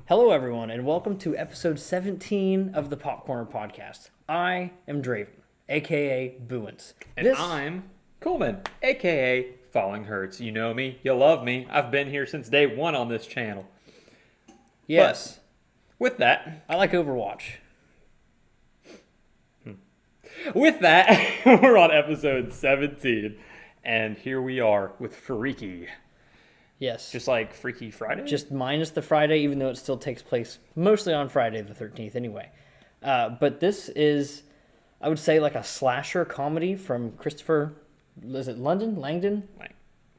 Hello, everyone, and welcome to episode 17 of the Popcorner Podcast. I am Draven, aka Buins. And I'm Coleman, aka Falling Hurts. You know me, you love me. I've been here since day one on this channel. Yes, With that, I like Overwatch. we're on episode 17, and here we are with Freaky. Yes, Just like Freaky Friday? just minus the Friday, even though it still takes place mostly on Friday the 13th anyway. But this is, I would say, like a slasher comedy from Christopher, is it Langdon? Langdon,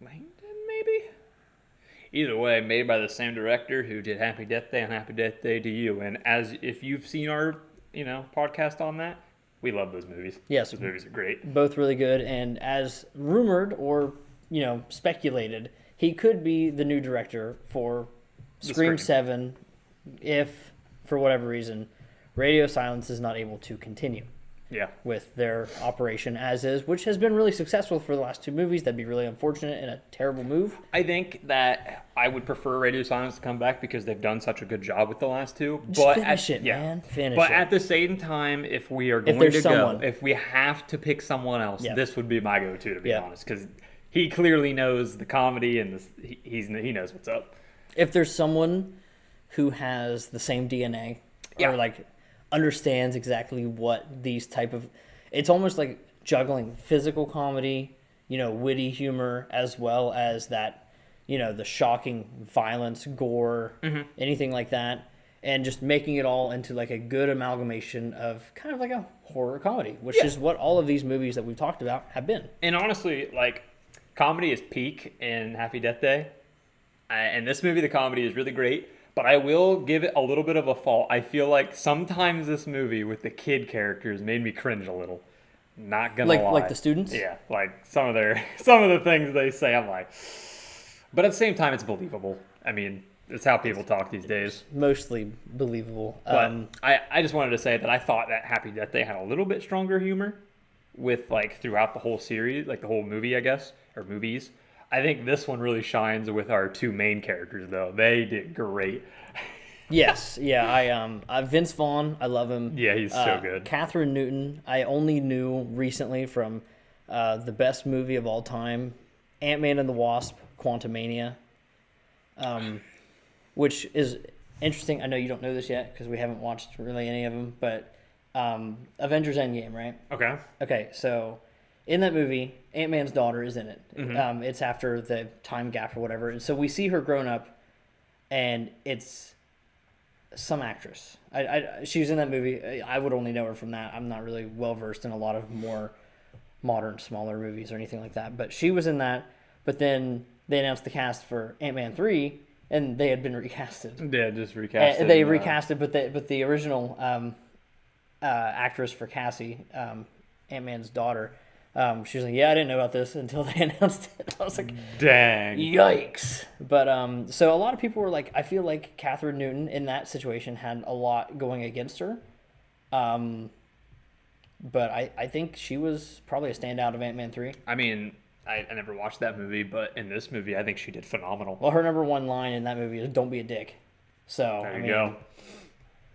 maybe? Either way, made by the same director who did Happy Death Day and Happy Death Day to You. And as if you've seen our, podcast on that, we love those movies. Yes. Those movies are great. Both really good, and as rumored or, speculated, he could be the new director for Scream 7 if, for whatever reason, Radio Silence is not able to continue with their operation as is, which has been really successful for the last two movies. That'd be really unfortunate and a terrible move. I think that I would prefer Radio Silence to come back because they've done such a good job with the last two. Just finish it, man. Finish it. But at the same time, if we are going to go, if we have to pick someone else, this would be my go-to, to be honest, because he clearly knows the comedy and he knows what's up. If there's someone who has the same DNA or understands exactly what these type of, it's almost like juggling physical comedy, witty humor, as well as that, the shocking violence, gore, anything like that, and just making it all into like a good amalgamation of kind of like a horror comedy, which is what all of these movies that we've talked about have been. And honestly, comedy is peak in Happy Death Day. And this movie, the comedy is really great. But I will give it a little bit of a fault. I feel like sometimes this movie with the kid characters made me cringe a little. Not gonna lie. Like the students? Yeah, like some of the things they say, I'm like. But at the same time, it's believable. I mean, it's how people talk these days. Mostly believable. But I just wanted to say that I thought that Happy Death Day had a little bit stronger humor with throughout the whole series, the whole movie, I guess, or movies. I think this one really shines with our two main characters, though. They did great. Yes, yeah. Vince Vaughn, I love him. Yeah, he's so good. Catherine Newton, I only knew recently from the best movie of all time, Ant-Man and the Wasp: Quantumania, which is interesting. I know you don't know this yet because we haven't watched really any of them, but Avengers Endgame, right? Okay. Okay, so in that movie, Ant-Man's daughter is in it. Mm-hmm. It's after the time gap or whatever. And so we see her grown up, and it's some actress. She was in that movie. I would only know her from that. I'm not really well-versed in a lot of more modern, smaller movies or anything like that. But she was in that. But then they announced the cast for Ant-Man 3, and they had been recasted. Yeah, just recasted. They recasted, but the original actress for Cassie, Ant-Man's daughter, she was like, yeah, I didn't know about this until they announced it. I was like, dang. Yikes. But so a lot of people were like, I feel like Catherine Newton in that situation had a lot going against her. But I think she was probably a standout of Ant-Man 3. I mean, I never watched that movie, but in this movie, I think she did phenomenal. Well, her number one line in that movie is "Don't be a dick." So there you go.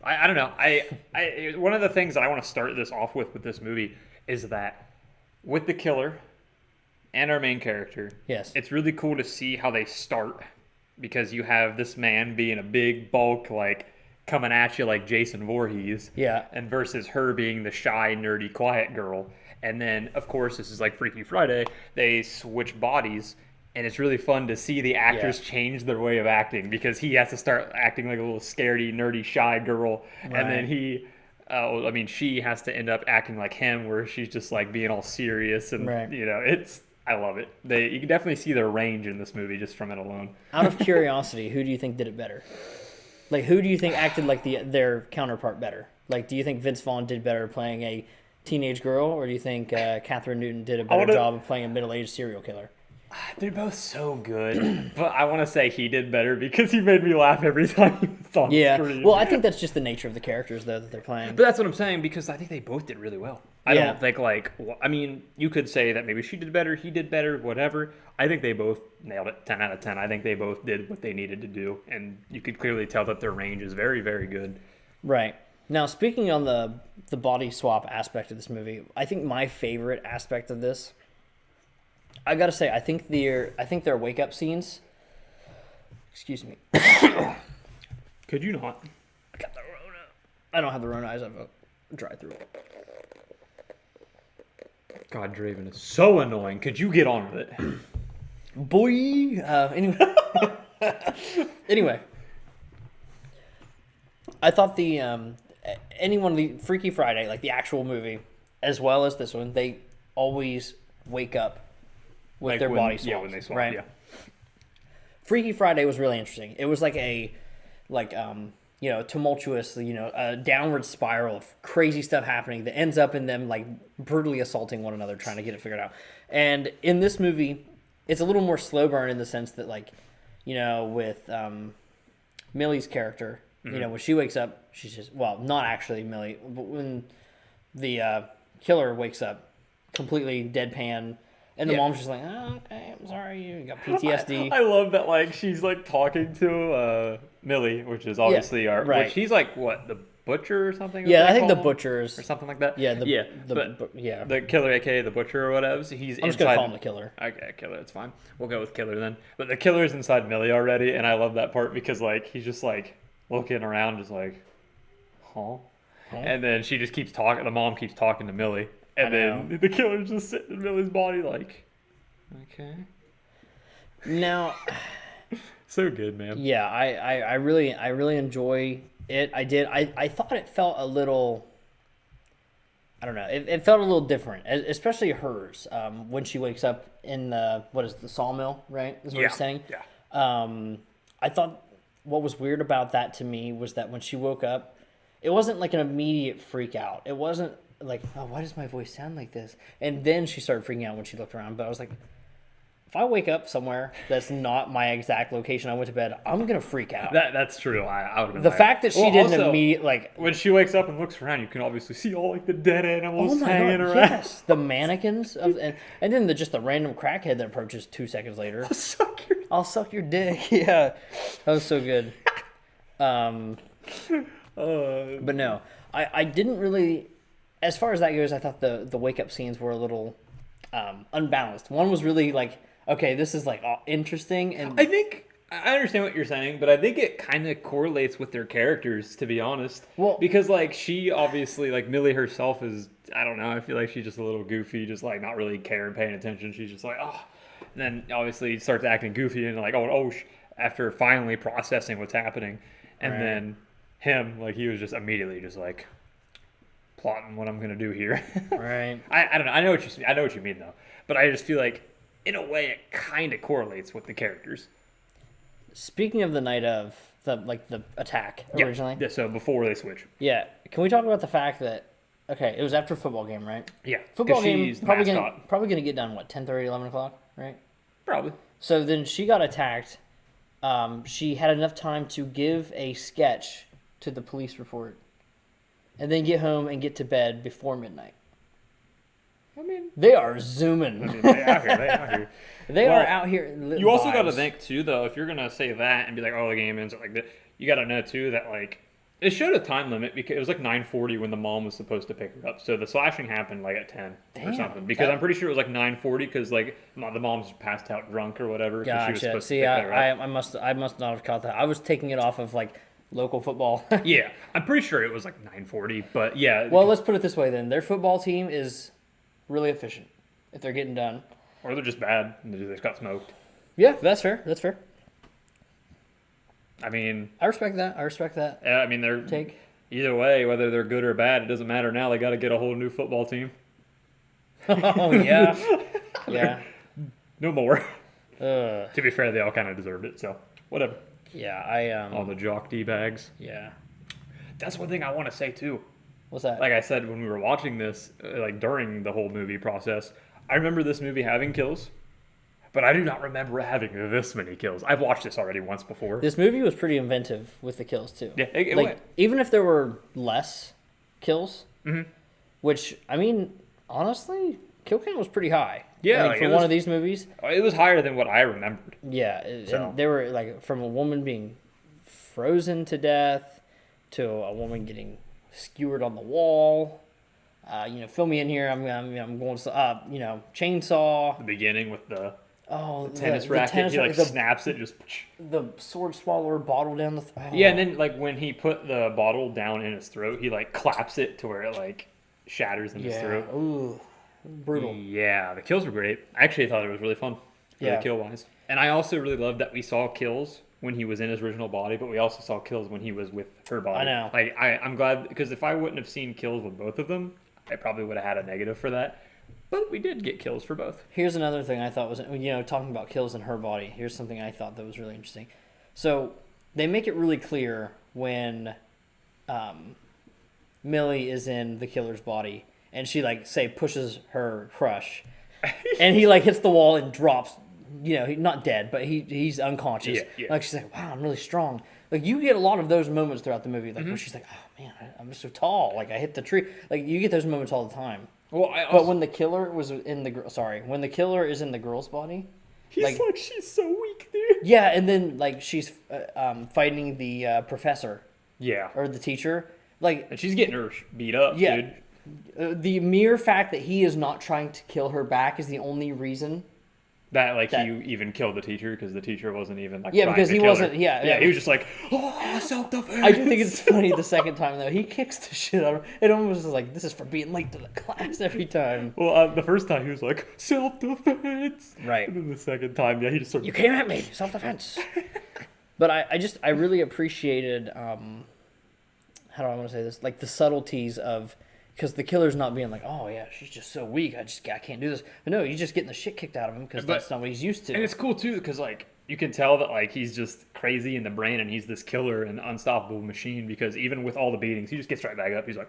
I don't know. I one of the things that I want to start this off with this movie is that with the killer and our main character, it's really cool to see how they start, because you have this man being a big bulk, coming at you like Jason Voorhees, and versus her being the shy, nerdy, quiet girl. And then, of course, this is like Freaky Friday, they switch bodies, and it's really fun to see the actors change their way of acting, because he has to start acting like a little scaredy, nerdy, shy girl, and then she has to end up acting like him, where she's just being all serious, and I love it. You can definitely see their range in this movie just from it alone. Out of curiosity, who do you think did it better? Who do you think acted like their counterpart better? Do you think Vince Vaughn did better playing a teenage girl, or do you think Catherine Newton did a better job of playing a middle-aged serial killer? They're both so good, but I want to say he did better because he made me laugh every time he was on screen. Well, I think that's just the nature of the characters, though, that they're playing. But that's what I'm saying, because I think they both did really well. I don't think I mean, you could say that maybe she did better, he did better, whatever. I think they both nailed it, 10 out of 10. I think they both did what they needed to do, and you could clearly tell that their range is very, very good. Right. Now, speaking on the body swap aspect of this movie, I think my favorite aspect of this, I gotta say, I think their wake up scenes. Excuse me. Could you not? I got the Rona. I don't have the Rona. I just have a dry throat. God, Draven is so annoying. Could you get on with it? Boy. Anyway. I thought any one of the Freaky Friday, like the actual movie, as well as this one, they always wake up with their body swaps. Yeah, when they swap, right? Yeah. Freaky Friday was really interesting. It was like tumultuous, a downward spiral of crazy stuff happening that ends up in them like brutally assaulting one another, trying to get it figured out. And in this movie, it's a little more slow burn in the sense that, like, with Millie's character, when she wakes up, she's just, well, not actually Millie, but when the killer wakes up, completely deadpan. And the mom's just like, oh, okay, I'm sorry, you got PTSD. I love that, like, she's, like, talking to Millie, which is obviously right. Which he's, like, what, the butcher or something? Yeah, I think the butchers. Or something like that? Yeah, the killer, a.k.a. the butcher or whatever, I'm just going to call him the killer. Okay, killer, it's fine. We'll go with killer then. But the killer's inside Millie already, and I love that part because, like, he's just, like, looking around, just like, huh? And then she just keeps talking, the mom keeps talking to Millie. And then the killer's just sitting in Millie's body like, okay. Now, so good, man. Yeah, I really enjoy it. I thought it felt a little, I don't know, it felt a little different, especially hers, when she wakes up in the sawmill, right? Is what you're saying? Yeah. I thought what was weird about that to me was that when she woke up, it wasn't like an immediate freak out. It wasn't like, oh, why does my voice sound like this? And then she started freaking out when she looked around. But I was like, if I wake up somewhere that's not my exact location I went to bed, I'm going to freak out. That's true. I would have been the fact that she didn't immediately, like... When she wakes up and looks around, you can obviously see all, like, the dead animals hanging around. Yes, the mannequins. And then just the random crackhead that approaches 2 seconds later. I'll suck your dick. Yeah. That was so good. But no, I didn't really... As far as that goes, I thought the wake-up scenes were a little unbalanced. One was really like, okay, this is like interesting, and I think I understand what you're saying, but I think it kind of correlates with their characters, to be honest. Well, because like she obviously, like Millie herself is, I don't know, I feel like she's just a little goofy, just like not really caring, paying attention. She's just like, oh, and then obviously starts acting goofy and like, after finally processing what's happening, and then him, like he was just immediately just like plotting what I'm gonna do here. Right. I don't know. I know what you mean though, but I just feel like in a way it kind of correlates with the characters. Speaking of the night of the attack originally. Yeah. So before they switch. Yeah. Can we talk about the fact that it was after a football game, right? Yeah. Football game probably gonna get done 10:30, 11 o'clock, right? Probably. So then she got attacked. She had enough time to give a sketch to the police report, and then get home and get to bed before midnight. I mean, they are zooming. I mean, they out here. They are out here. You also got to think too, though, if you're gonna say that and be like, "Oh, the game ends like that," you got to know too that like it showed a time limit because it was like 9:40 when the mom was supposed to pick her up. So the slashing happened like at 10 or something. Because I'm pretty sure it was like 9:40 because like the mom's passed out drunk or whatever. Gotcha. She was supposed See, to pick her up. I must not have caught that. I was taking it off of like local football. Yeah, I'm pretty sure it was like 9:40, but yeah. Well, let's put it this way then. Their football team is really efficient if they're getting done. Or they're just bad and they just got smoked. Yeah, that's fair. That's fair. I mean... I respect that. Yeah, I mean, they're... Take. Either way, whether they're good or bad, it doesn't matter now. They got to get a whole new football team. Oh, yeah. Yeah. No more. To be fair, they all kind of deserved it, so whatever. Yeah, all the jock D-bags. Yeah. That's one thing I want to say, too. What's that? Like I said, when we were watching this, like during the whole movie process, I remember this movie having kills, but I do not remember having this many kills. I've watched this already once before. This movie was pretty inventive with the kills, too. Yeah, it even if there were less kills, Which, I mean, honestly, kill count was pretty high. Yeah, I mean, for one of these movies. It was higher than what I remembered. Yeah, and they were like from a woman being frozen to death to a woman getting skewered on the wall. Fill me in here. I'm going to, chainsaw. The beginning with the tennis racket. He snaps it, just the sword swallower bottle down the. Yeah, and then like when he put the bottle down in his throat, he like claps it to where it like shatters in his throat. Ooh, brutal. Yeah, the kills were great. I actually thought it was really fun. The kill wise, and I also really loved that we saw kills when he was in his original body, but we also saw kills when he was with her body. I know. Like I'm glad, because if I wouldn't have seen kills with both of them, I probably would have had a negative for that. But we did get kills for both. Here's another thing I thought was, talking about kills in her body. Here's something I thought that was really interesting. So they make it really clear when Millie is in the killer's body, and she pushes her crush, and he hits the wall and drops. He's not dead, but he's unconscious. Yeah. Like, she's like, wow, I'm really strong. Like, you get a lot of those moments throughout the movie, where she's like, oh man, I'm so tall. Like, I hit the tree. Like, you get those moments all the time. Well, but when the killer was when the killer is in the girl's body, he's like she's so weak, dude. Yeah, and then she's fighting the professor. Yeah. Or the teacher. And she's getting her beat up, dude. The mere fact that he is not trying to kill her back is the only reason that he even killed the teacher, because the teacher wasn't even because he wasn't. Yeah, he was just like, oh, self-defense. I do think it's funny the second time though. He kicks the shit out of him. It almost is like, this is for being late to the class every time. Well, the first time he was like, self-defense. Right. And then the second time, he just sort of, you came at me, self-defense. But I really appreciated how do I want to say this? Like the subtleties of. Because the killer's not being like, oh yeah, she's just so weak. I can't do this. But no, he's just getting the shit kicked out of him because that's not what he's used to. And it's cool too, because you can tell that he's just crazy in the brain, and he's this killer and unstoppable machine. Because even with all the beatings, he just gets right back up. He's like,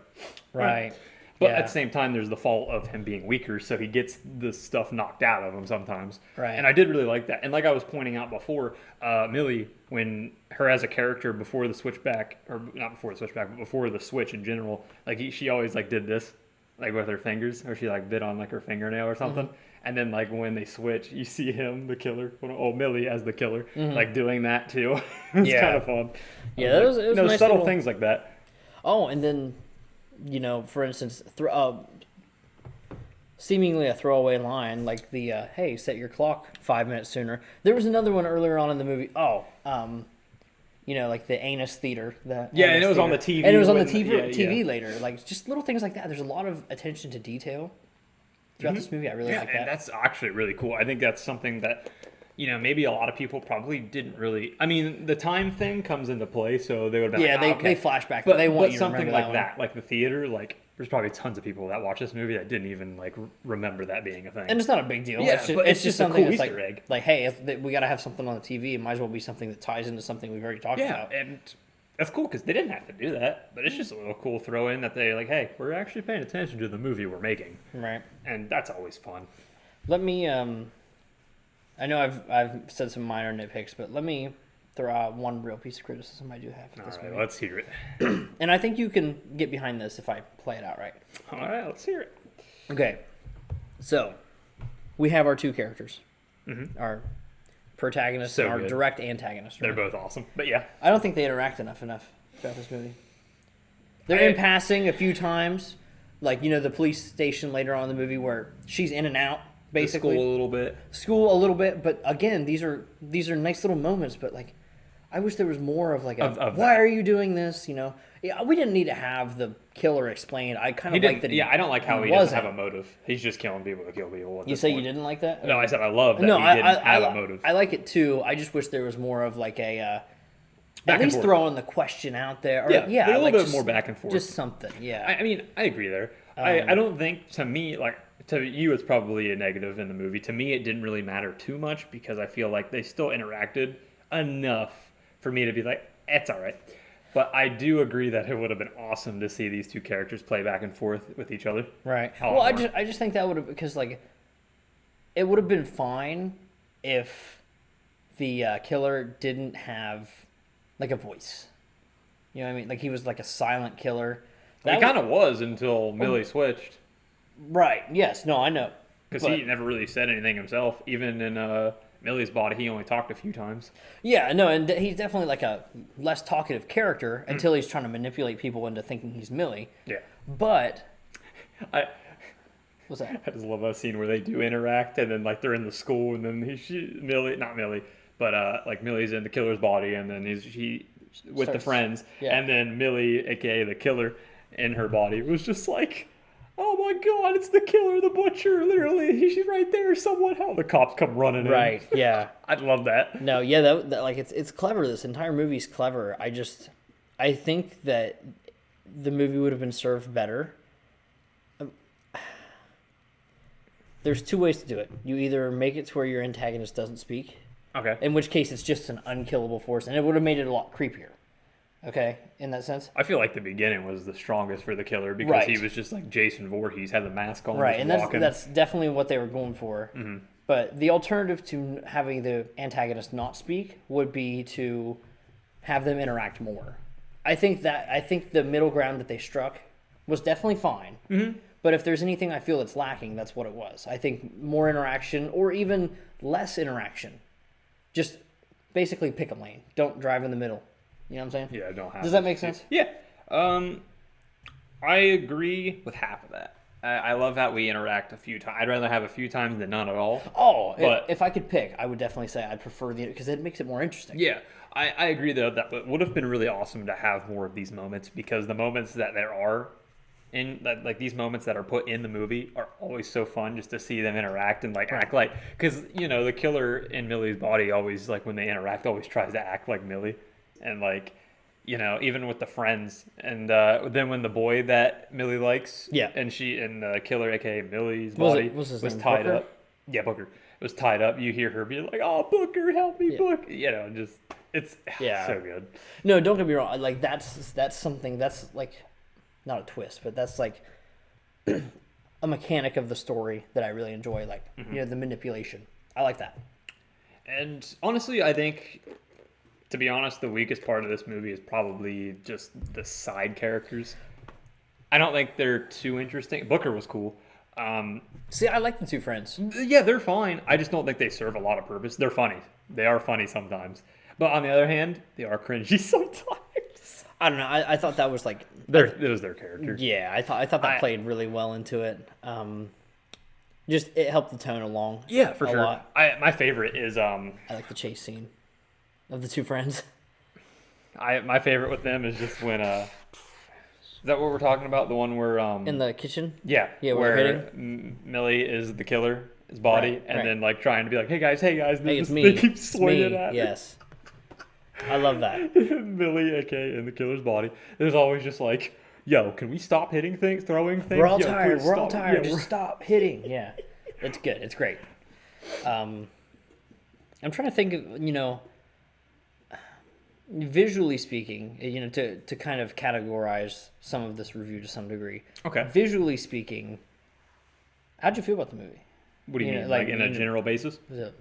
right. But at the same time, there's the fault of him being weaker, so he gets the stuff knocked out of him sometimes. Right. And I did really like that. And like I was pointing out before, Millie, when her as a character before the switchback, or not before the switchback, but before the switch in general, she always did this, with her fingers, or she bit on her fingernail or something. Mm-hmm. And then when they switch, you see him, the killer, Millie as the killer, doing that too. It's kind of fun. Yeah, it was nice subtle things like that. Oh, and then. For instance, seemingly a throwaway line like the "Hey, set your clock 5 minutes sooner." There was another one earlier on in the movie. The anus theater. And it was on the TV. And it was on the TV later. Just little things like that. There's a lot of attention to detail throughout this movie. I really like that. And that's actually really cool. I think that's something that. Maybe a lot of people probably didn't really. I mean, the time thing comes into play, so they would have been they flash back, but they want you to something remember that, like the theater, there's probably tons of people that watch this movie that didn't even remember that being a thing. And it's not a big deal. Yeah, it's just something a cool that's Easter egg. Hey, if we got to have something on the TV. It might as well be something that ties into something we've already talked about. Yeah, and that's cool because they didn't have to do that, but it's just a little cool throw in that they hey, we're actually paying attention to the movie we're making. Right. And that's always fun. Let me I know I've said some minor nitpicks, but let me throw out one real piece of criticism I do have for this movie. Let's hear it. And I think you can get behind this if I play it out right. All right, let's hear it. Okay, so we have our two characters, our protagonist and our direct antagonist. Right? They're both awesome, but yeah. I don't think they interact enough throughout this movie. They're in passing a few times, the police station later on in the movie where she's in and out. Basically, school a little bit, but again, these are nice little moments. But I wish there was more of of why are you doing this? Yeah, we didn't need to have the killer explained. I kind of like that. I don't like how he doesn't have a motive. He's just killing people to kill people. You say you didn't like that? No, I said I love that he didn't have a motive. I like it too. I just wish there was more of at least throwing the question out there. Or, a little bit more back and forth. Just something. Yeah. I mean, I agree there. I don't think to me to you, it's probably a negative in the movie. To me, it didn't really matter too much because I feel like they still interacted enough for me to be it's all right. But I do agree that it would have been awesome to see these two characters play back and forth with each other. Right. Well, I just think that would have, because it would have been fine if the killer didn't have a voice. You know what I mean? He was a silent killer. He kind of was until Millie switched. Right. Yes. No, I know. Because he never really said anything himself. Even in Millie's body, he only talked a few times. Yeah, no, and he's definitely like a less talkative character until he's trying to manipulate people into thinking he's Millie. Yeah. But what's that? I just love that scene where they do interact, and then like they're in the school, and then like Millie's in the killer's body, and then he with the friends, and then Millie, aka the killer, in her body was just like, oh my god, it's the killer, the butcher, literally, she's right there, someone help. The cops come running in. Right, yeah. I'd love that. No, yeah, that like it's clever. This entire movie's clever. I think that the movie would have been served better. There's two ways to do it. You either make it to where your antagonist doesn't speak. Okay. In which case it's just an unkillable force, and it would have made it a lot creepier. Okay, in that sense. I feel like the beginning was the strongest for the killer because he was just like Jason Voorhees, had the mask on. Right, and that's definitely what they were going for. Mm-hmm. But the alternative to having the antagonist not speak would be to have them interact more. I think the middle ground that they struck was definitely fine. Mm-hmm. But if there's anything I feel that's lacking, that's what it was. I think more interaction or even less interaction. Just basically pick a lane. Don't drive in the middle. You know what I'm saying? Yeah, don't have. Does that make sense? Yeah. I agree with half of that. I love how we interact a few times. I'd rather have a few times than none at all. Oh, but if I could pick, I would definitely say I'd prefer because it makes it more interesting. Yeah, I agree though that it would have been really awesome to have more of these moments because the moments that there are like these moments that are put in the movie are always so fun just to see them interact and like act like, because the killer in Millie's body always, like when they interact, always tries to act like Millie, and like even with the friends, and then when the boy that Millie likes, and the killer, aka Millie's body, was tied Booker? up. Yeah, Booker was tied up. You hear her be like, "Oh, Booker, help me, Booker!" Just it's so good. No, don't get me wrong. Like that's something that's like not a twist, but that's like a mechanic of the story that I really enjoy. Like the manipulation. I like that. And honestly, I think, to be honest, the weakest part of this movie is probably just the side characters. I don't think they're too interesting. Booker was cool. See, I like the two friends. Yeah, they're fine. I just don't think they serve a lot of purpose. They're funny. They are funny sometimes. But on the other hand, they are cringy sometimes. I don't know. I thought that was like it was their character. Yeah, I thought that played really well into it. Just it helped the tone along. Yeah, for sure. Lot. My favorite is I like the chase scene of the two friends. My favorite with them is just when is that what we're talking about? The one where in the kitchen? Yeah, where Millie is the killer's body, and then like trying to be like, hey guys, hey, it's me. They keep swinging at her. Yes. I love that. Millie, aka in the killer's body, is always just like, yo, can we stop hitting things, throwing things? We're all tired. We're all tired. Just stop hitting. Yeah. It's good. It's great. I'm trying to think of, visually speaking, to kind of categorize some of this review to some degree. Okay. Visually speaking, how'd you feel about the movie? What do you mean, like in a general basis? Was it,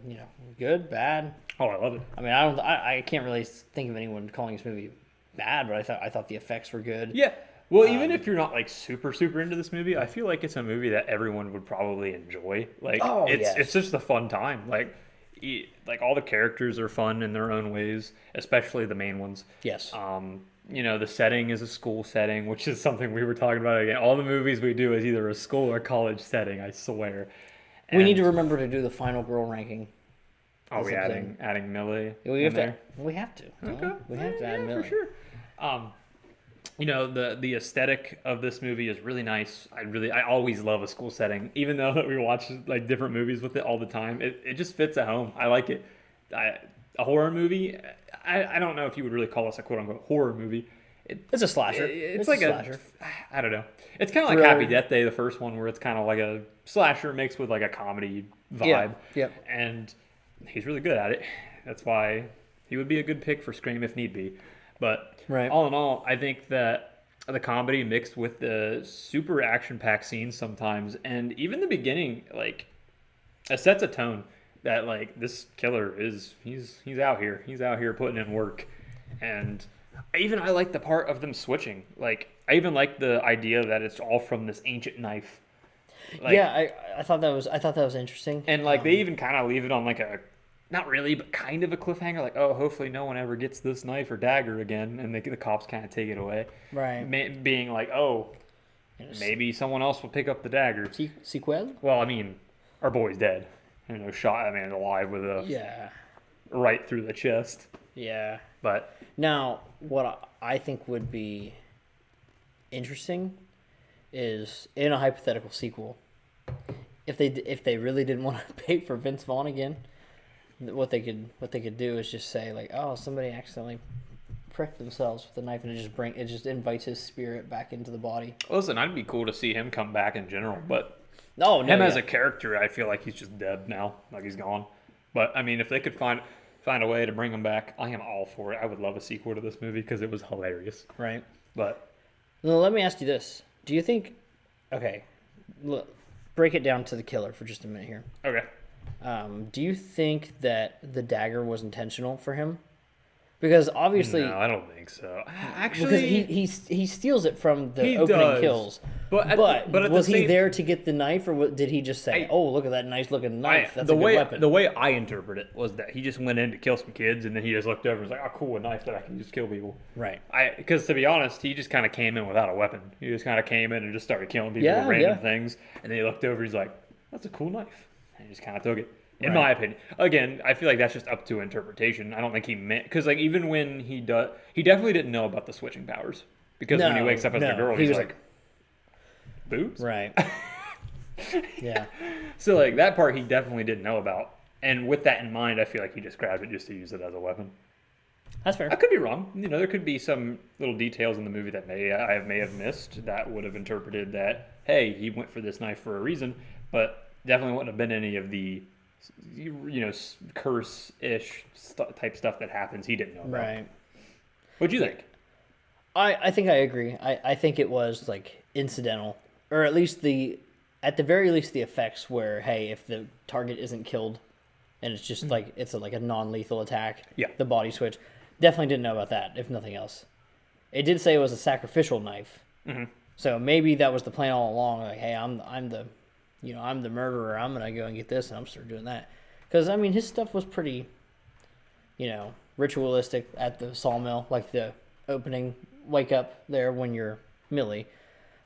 good, bad? Oh, I love it. I mean, I can't really think of anyone calling this movie bad, but I thought the effects were good. Yeah. Well, even if you're not like super into this movie, I feel like it's a movie that everyone would probably enjoy. Like, it's just a fun time. Like all the characters are fun in their own ways, especially the main ones. Yes. The setting is a school setting, which is something we were talking about again. All the movies we do is either a school or college setting, I swear. We need to remember to do the final girl ranking. Are we adding Millie? We have to. We have to. Okay. We have to add Millie. For sure. The aesthetic of this movie is really nice. I always love a school setting, even though that we watch like different movies with it all the time. It just fits at home. I like it. A horror movie. I don't know if you would really call this a quote unquote horror movie. It's a slasher. It's like a slasher. I don't know. It's kind of like Happy Death Day, the first one, where it's kind of like a slasher mixed with like a comedy vibe. Yeah. And he's really good at it. That's why he would be a good pick for Scream if need be. But all in all, I think that the comedy mixed with the super action-packed scenes sometimes, and even the beginning, like, it sets a tone that like this killer he's out here. He's out here putting in work, and I like the part of them switching. Like, I even like the idea that it's all from this ancient knife. Like, yeah, I thought that was interesting. And like they even kind of leave it on like a, not really, but kind of a cliffhanger. Like, oh, hopefully no one ever gets this knife or dagger again, and the cops kind of take it away. Right. Being like, oh, maybe someone else will pick up the dagger. Sequel? Well, I mean, our boy's dead. Shot. I mean, alive with a right through the chest. Yeah. But now, what I think would be interesting is in a hypothetical sequel, if they really didn't want to pay for Vince Vaughn again, what they could do is just say like, oh, somebody accidentally pricked themselves with a knife, and it just invites his spirit back into the body. Listen, I'd be cool to see him come back in general, but as a character, I feel like he's just dead now, like he's gone. But I mean, if they could find a way to bring him back, I am all for it. I would love a sequel to this movie because it was hilarious. Right. But well, let me ask you this: do you think? Okay, look, break it down to the killer for just a minute here. Okay. Do you think that the dagger was intentional for him? Because obviously, no, I don't think so. Actually, because he steals it from the opening kills. But was he there to get the knife, or did he just say, "Oh, look at that nice looking knife. That's a good weapon"? The way I interpret it was that he just went in to kill some kids, and then he just looked over and was like, "Oh, cool, a knife that I can just kill people." Right. Because to be honest, he just kind of came in without a weapon. He just kind of came in and just started killing people with random things, and then he looked over. He's like, "That's a cool knife," and he just kind of took it. In my opinion, again, I feel like that's just up to interpretation. I don't think he meant, because like even when he definitely didn't know about the switching powers, because when he wakes up as a girl, he's like boobs, right? Yeah. So like that part he definitely didn't know about, and with that in mind, I feel like he just grabbed it just to use it as a weapon. That's fair. I could be wrong. There could be some little details in the movie that I may have missed that would have interpreted that, hey, he went for this knife for a reason, but definitely wouldn't have been any of the curse-ish type stuff that happens he didn't know about. Right. What'd you think? I think I agree. I think it was like incidental, or at the very least the effects where, hey, if the target isn't killed and it's just like it's like a non-lethal attack, the body switch. Definitely didn't know about that, if nothing else. It did say it was a sacrificial knife. Mm-hmm. So maybe that was the plan all along, like, hey, I'm the murderer. I'm going to go and get this, and I'm start doing that. Because, I mean, his stuff was pretty, ritualistic at the sawmill, like the opening wake up there when you're Millie.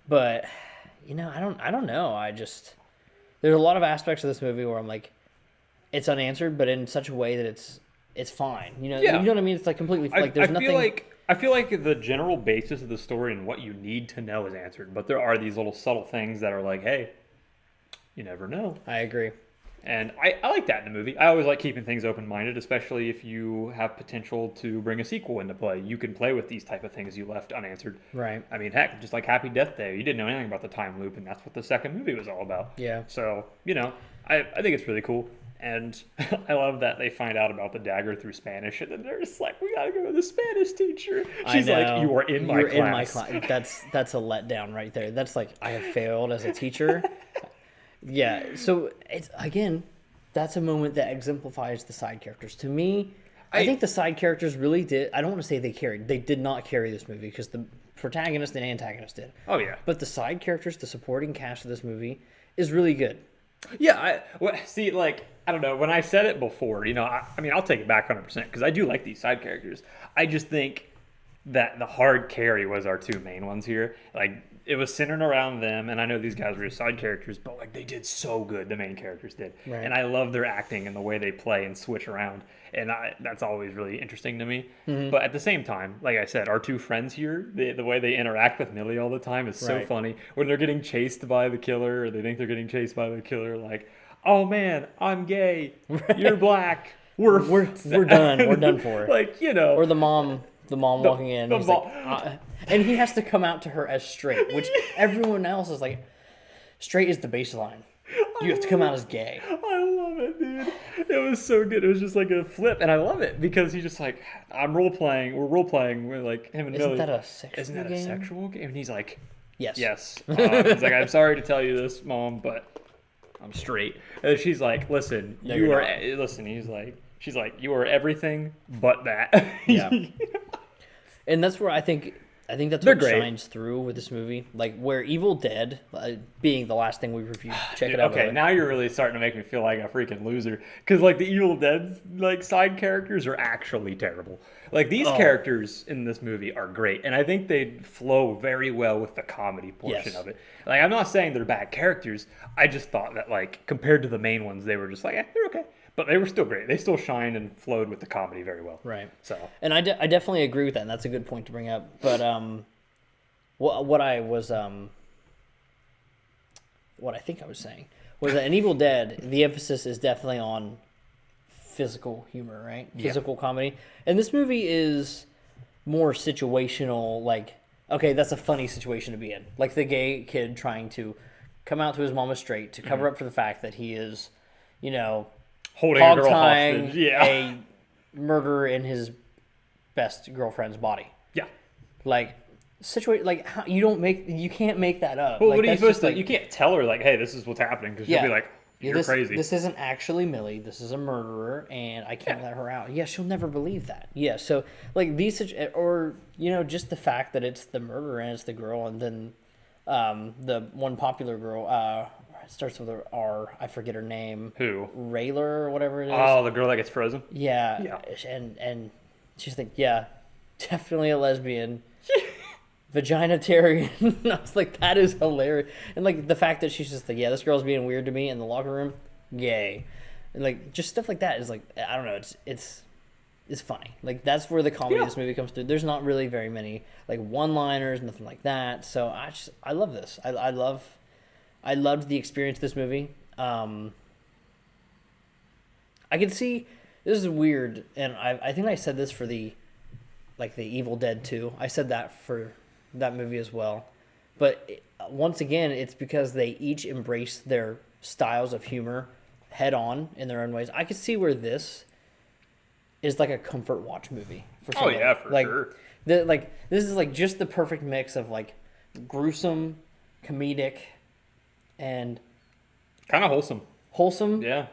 But, I don't know. There's a lot of aspects of this movie where I'm like, it's unanswered, but in such a way that it's fine. You know what I mean? It's like completely, like, there's nothing. I feel like the general basis of the story and what you need to know is answered, but there are these little subtle things that are like, hey, you never know. I agree. And I like that in a movie. I always like keeping things open-minded, especially if you have potential to bring a sequel into play. You can play with these type of things you left unanswered. Right. I mean, heck, just like Happy Death Day. You didn't know anything about the time loop, and that's what the second movie was all about. Yeah. So, I think it's really cool. And I love that they find out about the dagger through Spanish, and then they're just like, "We gotta go to the Spanish teacher." She's like, "You are in my class." In my class. That's a letdown right there. That's like, I have failed as a teacher. Yeah. So it's that's a moment that exemplifies the side characters. To me, I think the side characters really did. I don't want to say they did not carry this movie, because the protagonist and antagonist did. Oh yeah. But the side characters, the supporting cast of this movie, is really good. Yeah, I don't know. When I said it before, I'll take it back 100% because I do like these side characters. I just think that the hard carry was our two main ones here. Like, it was centered around them, and I know these guys were just side characters, but like they did so good. The main characters did, right. And I love their acting and the way they play and switch around, and that's always really interesting to me. Mm-hmm. But at the same time, like I said, our two friends here, the way they interact with Millie all the time is so funny. When they're getting chased by the killer, or they think they're getting chased by the killer, like, "Oh man, I'm gay. Right. You're black. We're done. We're done for." Like, Or the mom walking in. And he has to come out to her as straight, which everyone else is like, straight is the baseline. You have to come out as gay. I love it, dude. It was so good. It was just like a flip, and I love it because he's just like, we're role playing with like him and Millie. Isn't that a sexual game? And he's like, yes. He's like, "I'm sorry to tell you this, Mom, but I'm straight." And she's like, "Listen, she's like, "You are everything but that." Yeah. And that's where I think that's what shines through with this movie. Like where Evil Dead, being the last thing we reviewed, check it out. Okay, now you're really starting to make me feel like a freaking loser because like the Evil Dead like side characters are actually terrible. Like these characters in this movie are great, and I think they flow very well with the comedy portion of it. Like I'm not saying they're bad characters. I just thought that like compared to the main ones, they were just like they're okay. But they were still great. They still shined and flowed with the comedy very well. Right. So, and I definitely agree with that. And that's a good point to bring up. But what I think I was saying was that in Evil Dead, the emphasis is definitely on physical humor, right? Physical comedy. And this movie is more situational. Like, okay, that's a funny situation to be in. Like the gay kid trying to come out to his mama straight to cover up for the fact that he is, holding a girl hostage. A murderer in his best girlfriend's body. Yeah. Like you can't make that up. Well, like, what are you supposed to? You can't tell her like, hey, this is what's happening because she'll be like, you're crazy. This isn't actually Millie. This is a murderer, and I can't let her out. Yeah, she'll never believe that. Yeah, so like or just the fact that it's the murderer and it's the girl, and then the one popular girl. It starts with an R. I forget her name. Who? Rayler or whatever it is. Oh, the girl that gets frozen? Yeah. And she's like, yeah, definitely a lesbian. Vaginitarian. I was like, that is hilarious. And like the fact that she's just like, yeah, this girl's being weird to me in the locker room. Yay. And like just stuff like that is like, I don't know, it's funny. Like that's where the comedy of this movie comes through. There's not really very many like one-liners, nothing like that. So I love this. I loved the experience of this movie. I can see this is weird, and I think I said this for the Evil Dead 2. I said that for that movie as well. But once again, it's because they each embrace their styles of humor head on in their own ways. I could see where this is like a comfort watch movie for someone. Oh yeah, for sure. This is like just the perfect mix of like gruesome, comedic, and kind of wholesome. Yeah.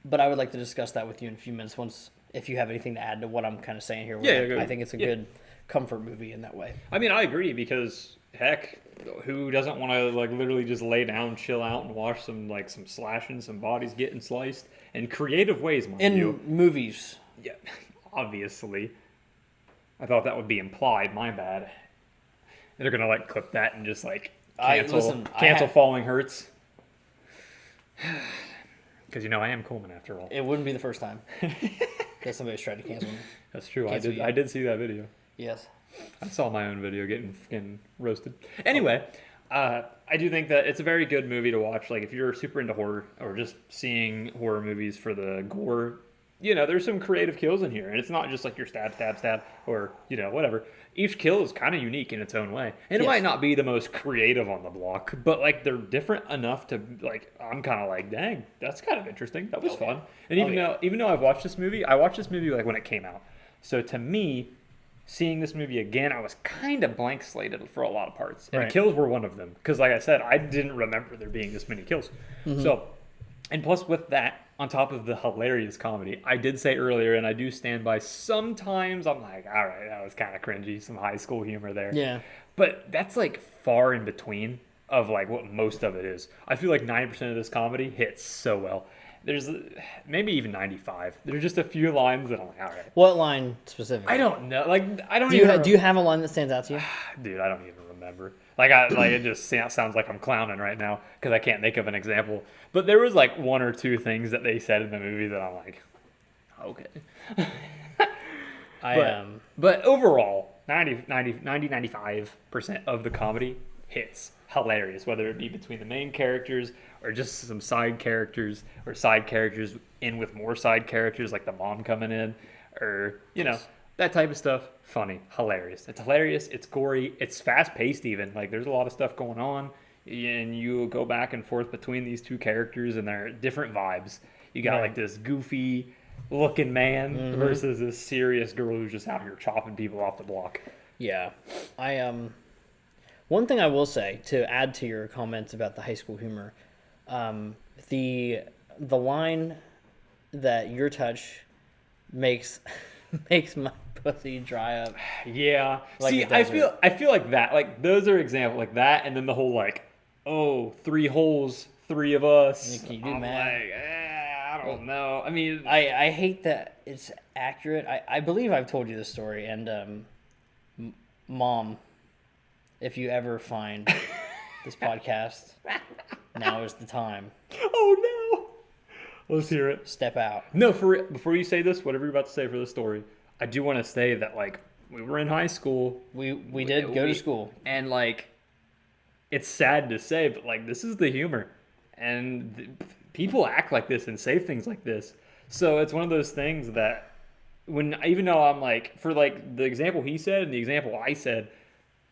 But I would like to discuss that with you in a few minutes if you have anything to add to what I'm kind of saying here. I think it's a good comfort movie in that way. I mean, I agree because heck, who doesn't want to like literally just lay down, chill out, and watch some slashing, some bodies getting sliced in creative ways, mind you. In movies. Yeah, obviously. I thought that would be implied. My bad. They're gonna like clip that and just like cancel Falling Hurts. Because I am Coleman after all. It wouldn't be the first time that somebody's tried to cancel me. That's true. I did see that video. Yes. I saw my own video getting roasted. Anyway, I do think that it's a very good movie to watch. Like if you're super into horror or just seeing horror movies for the gore, there's some creative kills in here, and it's not just like your stab, or whatever. Each kill is kind of unique in its own way, and it might not be the most creative on the block, but like they're different enough to like. I'm kind of like, dang, that's kind of interesting. That was fun. And even though I watched this movie like when it came out. So to me, seeing this movie again, I was kind of blank slated for a lot of parts, and kills were one of them. Because like I said, I didn't remember there being this many kills. Mm-hmm. So, and plus with that. On top of the hilarious comedy, I did say earlier, and I do stand by, sometimes I'm like, all right, that was kind of cringy, some high school humor there. Yeah. But that's like far in between of like what most of it is. I feel like 90% of this comedy hits so well. There's maybe even 95. There's just a few lines that I'm like, all right. What line specifically? I don't know. Like, I don't do even... Do you have a line that stands out to you? Dude, I don't even remember. It just sounds like I'm clowning right now because I can't think of an example. But there was like one or two things that they said in the movie that I'm like, okay. But overall, 95% of the comedy hits hilarious, whether it be between the main characters or just some side characters or side characters in with more side characters like the mom coming in or, that type of stuff. Funny, hilarious. It's hilarious. It's gory. It's fast paced even. Like there's a lot of stuff going on and you go back and forth between these two characters and they're different vibes. You got like this goofy looking man versus this serious girl who's just out here chopping people off the block. Yeah. One thing I will say to add to your comments about the high school humor, the line that your touch makes makes my pussy dry up. Yeah. Like see, I feel like that. Like those are examples like that, and then the whole like, oh, 3 holes, 3 of us. Can you do math? Like, I don't know. I mean, I hate that it's accurate. I believe I've told you this story, and Mom, if you ever find this podcast, now is the time. Oh no! Let's hear it. Step out. No, before you say this, whatever you're about to say for the story, I do want to say that like we were in high school. We did go to school, and like it's sad to say, but like this is the humor, and people act like this and say things like this. So it's one of those things that even though I'm like, for like the example he said and the example I said,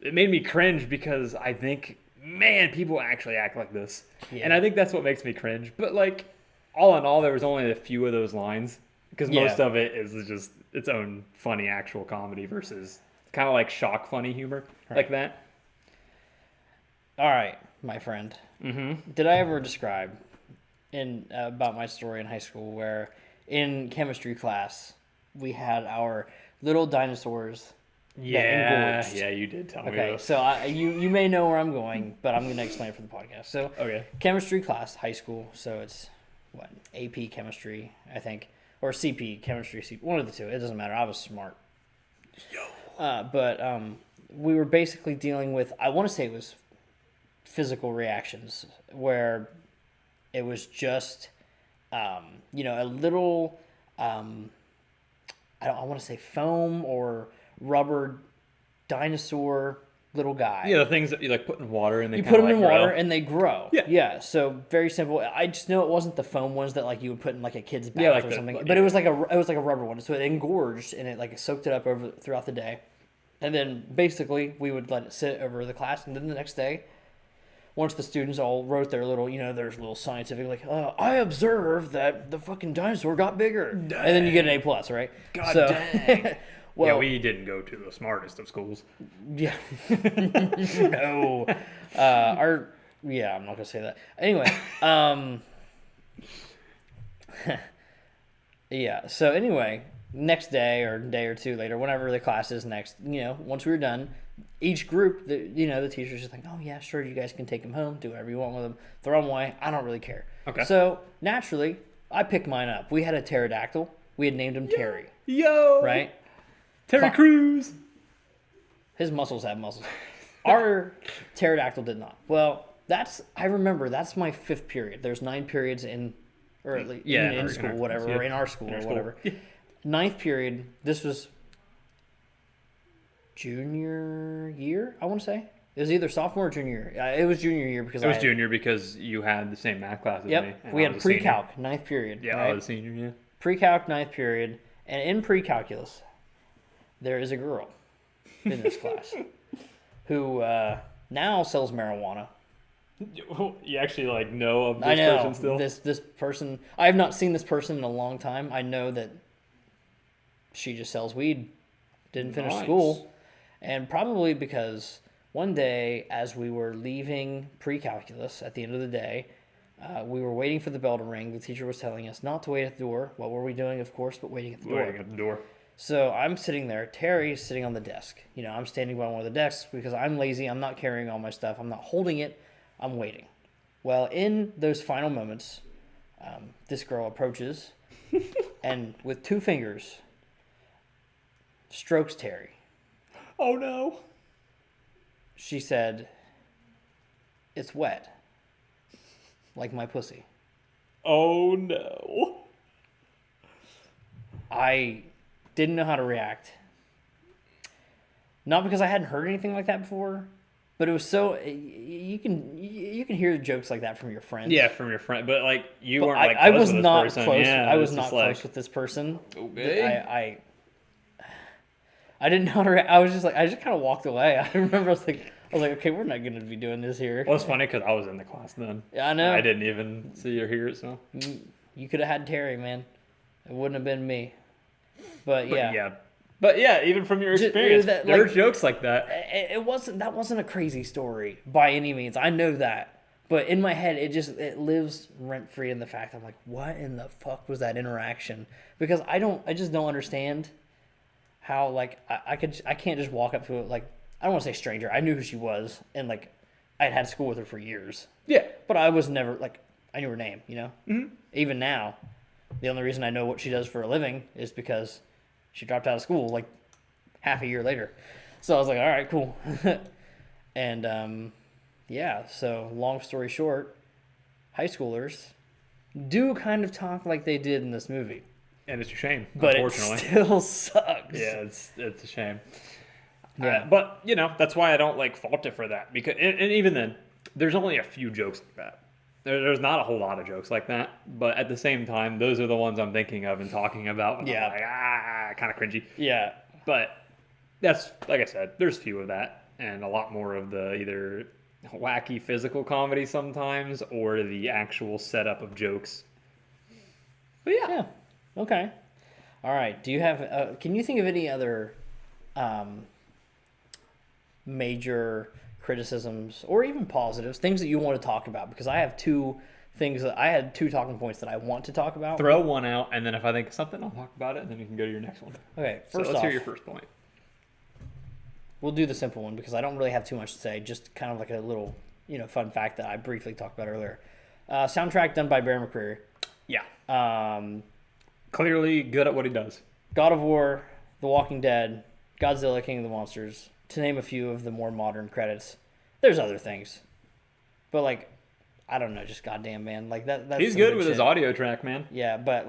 it made me cringe because I think, man, people actually act like this. Yeah. And I think that's what makes me cringe. But like, all in all, there was only a few of those lines because most of it is just its own funny actual comedy versus kind of like shock funny humor like that. All right, my friend. Mm-hmm. Did I ever describe about my story in high school where in chemistry class we had our little dinosaurs? Yeah, you did tell me. Okay, so you may know where I'm going, but I'm going to explain it for the podcast. So, chemistry class, high school. So it's what, AP chemistry, I think, or CP chemistry, one of the two. It doesn't matter. I was smart. But we were basically dealing with, I want to say it was physical reactions, where it was just, a little, I want to say foam or rubber dinosaur little guy. Yeah, the things that you like put in water and they put them like in grow. water and they grow. Yeah. So very simple. I just know it wasn't the foam ones that like you would put in like a kid's bath or something. But it was like a rubber one. So it engorged and it like soaked it up throughout the day. And then basically we would let it sit over the class, and then the next day, once the students all wrote their little, there's little scientific, like, I observed that the fucking dinosaur got bigger. Dang. And then you get an A+, right? God dang. Well, we didn't go to the smartest of schools. Yeah. No. I'm not going to say that. Anyway. Yeah. So anyway, next day or day or two later, whenever the class is next, once we were done, each group, the teacher's just like, oh yeah, sure, you guys can take them home, do whatever you want with them, throw them away. I don't really care. Okay. So naturally, I picked mine up. We had a pterodactyl. We had named him Terry. Yo. Right? Terry Crews. His muscles have muscles. Our pterodactyl did not. Well, I remember that's my 5th period. There's 9 periods in school, whatever, or in our school or whatever. 9th period, this was junior year, I want to say. It was either sophomore or junior year. It was junior year because junior because you had the same math class as me. Yep, we had pre-calc, 9th period. Yeah, right? I was a senior, yeah. Pre-calc, 9th period, and in pre-calculus, there is a girl in this class who now sells marijuana. You actually know of this person still? This person. I have not seen this person in a long time. I know that she just sells weed. Didn't finish school, and probably because one day as we were leaving pre-calculus at the end of the day, we were waiting for the bell to ring. The teacher was telling us not to wait at the door. What were we doing, of course, but waiting at the door. Waiting at the door. So I'm sitting there. Terry's sitting on the desk. I'm standing by one of the desks because I'm lazy. I'm not carrying all my stuff. I'm not holding it. I'm waiting. Well, in those final moments, this girl approaches and with 2 fingers strokes Terry. Oh, no. She said, "It's wet. Like my pussy." Oh, no. I didn't know how to react. Not because I hadn't heard anything like that before, but it was so you can hear jokes like that from your friends. Yeah, from your friend, but you weren't close I was with not this person. close. Yeah, I was not close with this person. Okay. I didn't know how to react. I just kind of walked away. I remember I was like, okay, we're not going to be doing this here. Well, it's funny because I was in the class then. Yeah, I know. I didn't even see or hear it, so. You could have had Terry, man. It wouldn't have been me. But yeah. But yeah, even from your experience, there are jokes like that. That wasn't a crazy story by any means. I know that. But in my head, it lives rent-free in the fact I'm like, what in the fuck was that interaction? Because I just don't understand how like I can't just walk up to it like I don't want to say stranger. I knew who she was, and like I'd had school with her for years. Yeah, but I was never like I knew her name. Mm-hmm. Even now, the only reason I know what she does for a living is because she dropped out of school like half a year later. So I was like, all right, cool. And yeah. So long story short, high schoolers do kind of talk like they did in this movie. And it's a shame, but unfortunately. It still sucks. Yeah, it's a shame. Yeah. But, that's why I don't, fault it for that. Because, and even then, there's only a few jokes like that. There's not a whole lot of jokes like that. But at the same time, those are the ones I'm thinking of and talking about. When I'm like, kind of cringy. Yeah. But that's, like I said, there's few of that. And a lot more of the either wacky physical comedy sometimes or the actual setup of jokes. But yeah. Okay. All right. Do you have? Can you think of any other major criticisms or even positives, things that you want to talk about? Because I have two talking points that I want to talk about. Throw one out, and then if I think of something, I'll talk about it, and then you can go to your next one. Okay. So let's hear your first point. We'll do the simple one because I don't really have too much to say. Just kind of like a little, fun fact that I briefly talked about earlier. Soundtrack done by Bear McCreary. Yeah. Clearly good at what he does. God of War, The Walking Dead, Godzilla, King of the Monsters, to name a few of the more modern credits. There's other things. But, I don't know, just goddamn, man. That's he's good with his audio track, man. Yeah, but,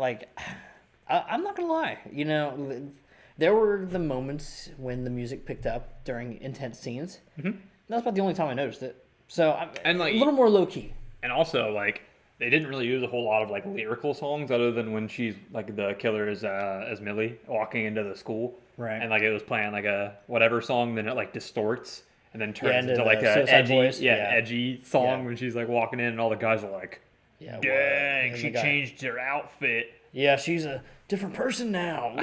I'm not going to lie. There were the moments when the music picked up during intense scenes. Mm-hmm. That's about the only time I noticed it. So, a little more low-key. And also, they didn't really use a whole lot of lyrical songs other than when she's the killer is as Millie walking into the school, right? And it was playing a whatever song, then it distorts and then turns into a edgy, edgy song when she's walking in, and all the guys are "Dang, she changed her outfit." Yeah, she's a different person now.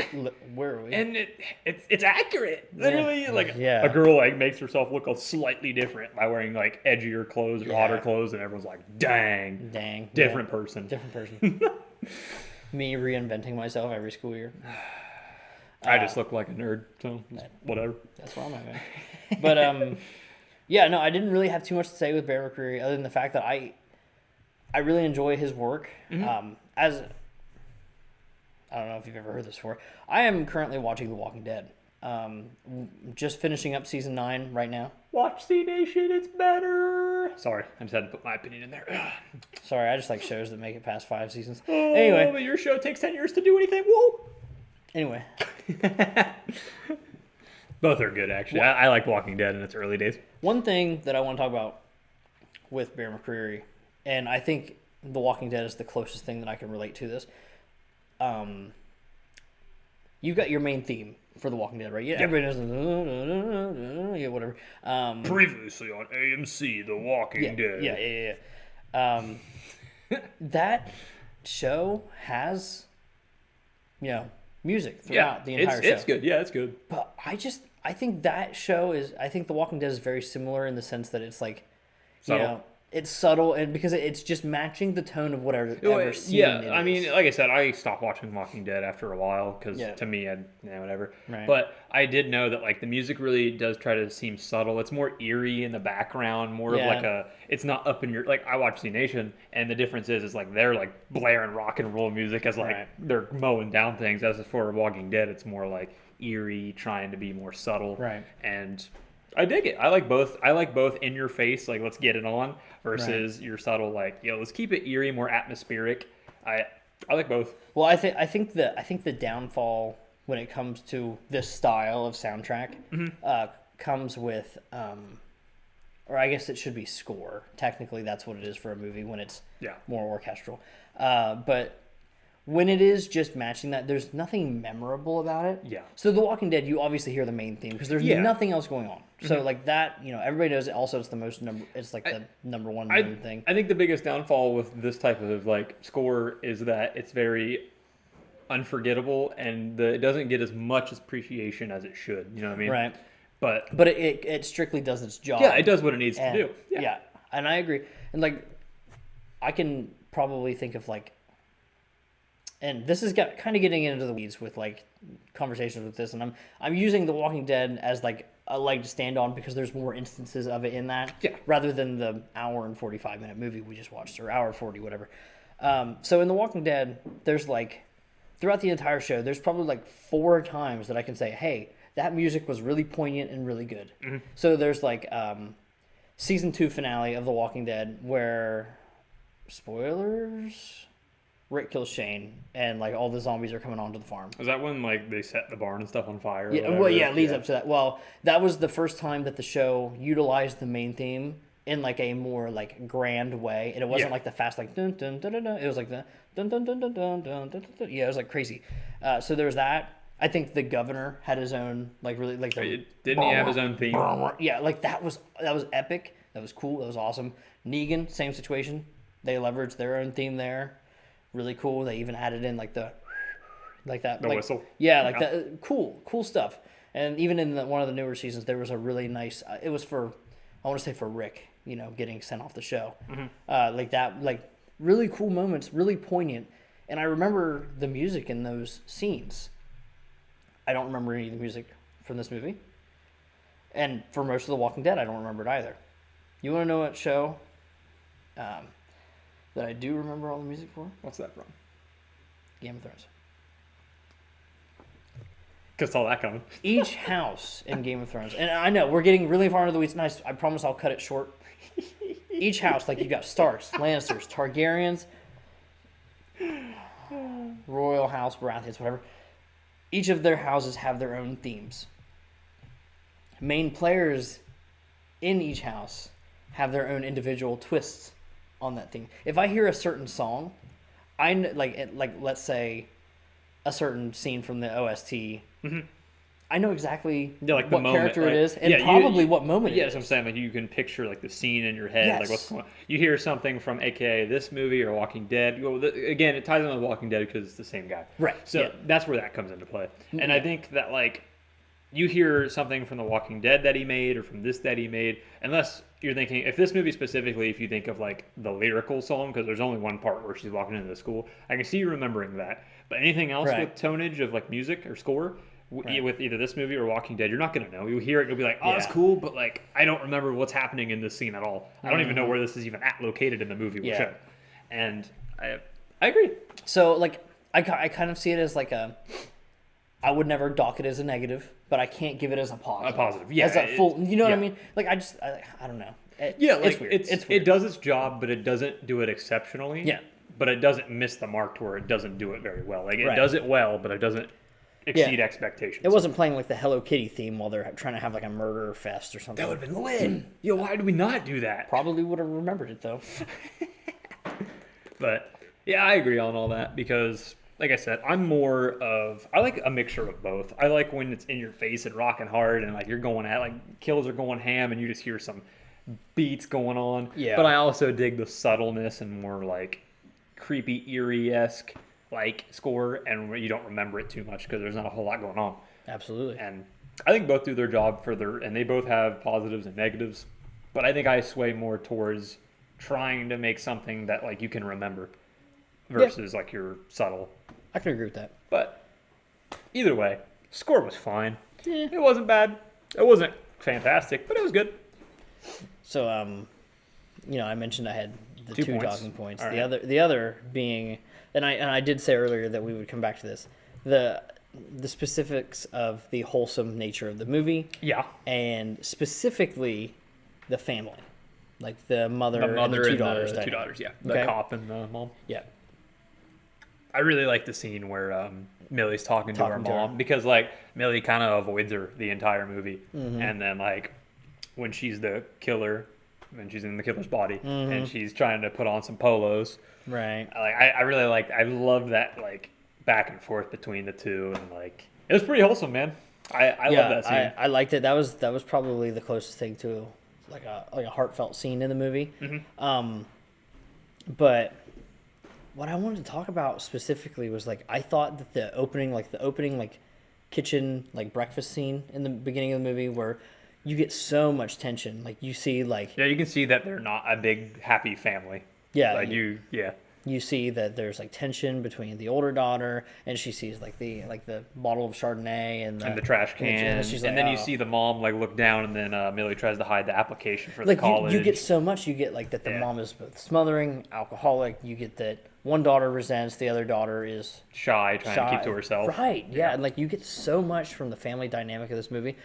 Where are we? And it's accurate. Literally, a girl makes herself look slightly different by wearing edgier clothes or hotter clothes, and everyone's dang, different person. Different person. Me reinventing myself every school year. I just look like a nerd, so whatever. That's where I'm at, man. But yeah, no, I didn't really have too much to say with Bear McCreary other than the fact that I really enjoy his work. Mm-hmm. I don't know if you've ever heard this before. I am currently watching The Walking Dead. Just finishing up season 9 right now. Watch C Nation, it's better. Sorry, I just had to put my opinion in there. Sorry, I just like shows that make it past 5 seasons. Anyway, but your show takes 10 years to do anything. Whoa. Anyway, both are good actually. I like Walking Dead in its early days. One thing that I want to talk about with Bear McCreary, and I think The Walking Dead is the closest thing that I can relate to this. You got your main theme for The Walking Dead, right? Yeah, everybody knows. Yeah, whatever. Previously on AMC, The Walking Dead. Yeah. That show has, music throughout the entire show. It's good. Yeah, it's good. But I think that show is. I think The Walking Dead is very similar in the sense that it's subtle. It's subtle, and because it's just matching the tone of whatever scene it is. I mean, like I said, I stopped watching Walking Dead after a while because to me, whatever. Right. But I did know that the music really does try to seem subtle. It's more eerie in the background, more of it's not up in your I watch C Nation, and the difference is they're blaring rock and roll music as they're mowing down things. As for Walking Dead, it's more eerie, trying to be more subtle. Right. And I dig it. I like both. I like both in your face, let's get it on, versus your subtle, let's keep it eerie, more atmospheric. I like both. Well, I think the downfall when it comes to this style of soundtrack comes with, or I guess it should be score. Technically, that's what it is for a movie when it's more orchestral. But when it is just matching that, there's nothing memorable about it. Yeah. So The Walking Dead, you obviously hear the main theme because there's nothing else going on. So that, everybody knows it. Also, it's the most the number one main thing. I think the biggest downfall with this type of score is that it's very unforgettable and it doesn't get as much appreciation as it should. You know what I mean? Right. But it strictly does its job. Yeah, it does what it needs to do. Yeah, and I agree. And I can probably think of and this is kind of getting into the weeds with conversations with this, and I'm using The Walking Dead as like a leg to stand on because there's more instances of it in that, rather than the hour and 45-minute movie we just watched, or hour 40, whatever. So in The Walking Dead, there's like throughout the entire show, there's probably like 4 times that I can say, hey, that music was really poignant and really good. Mm-hmm. So there's like season 2 finale of The Walking Dead where, spoilers, Rick kills Shane, and like all the zombies are coming onto the farm. Is that when like they set the barn and stuff on fire? Yeah, well, yeah, it leads up to that. Well, that was the first time that the show utilized the main theme in like a more like grand way, and it wasn't like the fast like dun dun dun dun dun. It was like the dun dun dun dun dun dun dun dun. Yeah, it was like crazy. So there was that. I think the governor had his own like really like the, didn't he have his own theme? Yeah, like that was epic. That was cool. That was awesome. Negan, same situation. They leveraged their own theme there. Really cool. They even added in like the whistle. Yeah, like that. Cool stuff. And even in one of the newer seasons, there was a really nice. It was for, I want to say for Rick, getting sent off the show. Mm-hmm. Like that, like really cool moments, really poignant. And I remember the music in those scenes. I don't remember any of the music from this movie. And for most of The Walking Dead, I don't remember it either. You want to know what show that I do remember all the music for? What's that from? Game of Thrones. Because saw that coming. Each house in Game of Thrones, and I know we're getting really far into the weeds, and I promise I'll cut it short. Each house, like you got Starks, Lannisters, Targaryens, Royal House, Baratheons, whatever. Each of their houses have their own themes. Main players in each house have their own individual twists on that theme. If I hear a certain song, like let's say a certain scene from the OST, mm-hmm. I know exactly what character it is and probably what moment it is. Yeah, that's what I'm saying. Like you can picture like the scene in your head, like what's going on. You hear something from AKA this movie or Walking Dead. Well, again, it ties in with Walking Dead because it's the same guy. Right. So that's where that comes into play. And I think that like you hear something from The Walking Dead that he made or from this that he made, unless you're thinking, if this movie specifically, if you think of like the lyrical song, because there's only one part where she's walking into the school, I can see you remembering that. But anything else with tonnage of like music or score, with either this movie or Walking Dead, you're not going to know. You'll hear it, you'll be like, oh, it's cool, but like, I don't remember what's happening in this scene at all. I don't even know where this is even located in the movie or show. And I agree. So like, I kind of see it as like I would never dock it as a negative, but I can't give it as a positive. A positive, yeah. As a full, you know what I mean? Like I don't know. It's weird. It's weird. It does its job, but it doesn't do it exceptionally. Yeah. But it doesn't miss the mark to where it doesn't do it very well. Like it does it well, but it doesn't exceed expectations. It wasn't playing like the Hello Kitty theme while they're trying to have like a murder fest or something. That would have been lit. Yo, why did we not do that? Probably would have remembered it though. But yeah, I agree on all that because, like I said, I like a mixture of both. I like when it's in your face and rocking hard and like you're going at like kills are going ham and you just hear some beats going on. Yeah. But I also dig the subtleness and more like creepy, eerie-esque like score, and you don't remember it too much because there's not a whole lot going on. Absolutely. And I think both do their job and they both have positives and negatives. But I think I sway more towards trying to make something that like you can remember versus like your subtle. I can agree with that. But either way, score was fine. Yeah. It wasn't bad. It wasn't fantastic, but it was good. So, I mentioned I had the two talking points. All the other being, and I did say earlier that we would come back to this, the specifics of the wholesome nature of the movie. Yeah. And specifically the family, like the mother and the two daughters. The two daughters, yeah. The cop and the mom. Yeah. I really like the scene where Millie's talking to her mom because like Millie kind of avoids her the entire movie, and then like when she's the killer, when she's in the killer's body, and she's trying to put on some polos, right? Like I really like. I love that like back and forth between the two, and like it was pretty wholesome, man. I love that scene. I liked it. That was probably the closest thing to like a heartfelt scene in the movie. But what I wanted to talk about specifically was like I thought that the opening kitchen like breakfast scene in the beginning of the movie where you get so much tension, like you see like you can see that they're not a big happy family. Yeah, like you see that there's like tension between the older daughter, and she sees like the bottle of Chardonnay and the trash can, and then you see the mom like look down, and then Millie tries to hide the application for the college. You get so much. You get like that the mom is both smothering, alcoholic. You get that one daughter resents, the other daughter is shy, trying to keep to herself. Right? Yeah, and like you get so much from the family dynamic of this movie,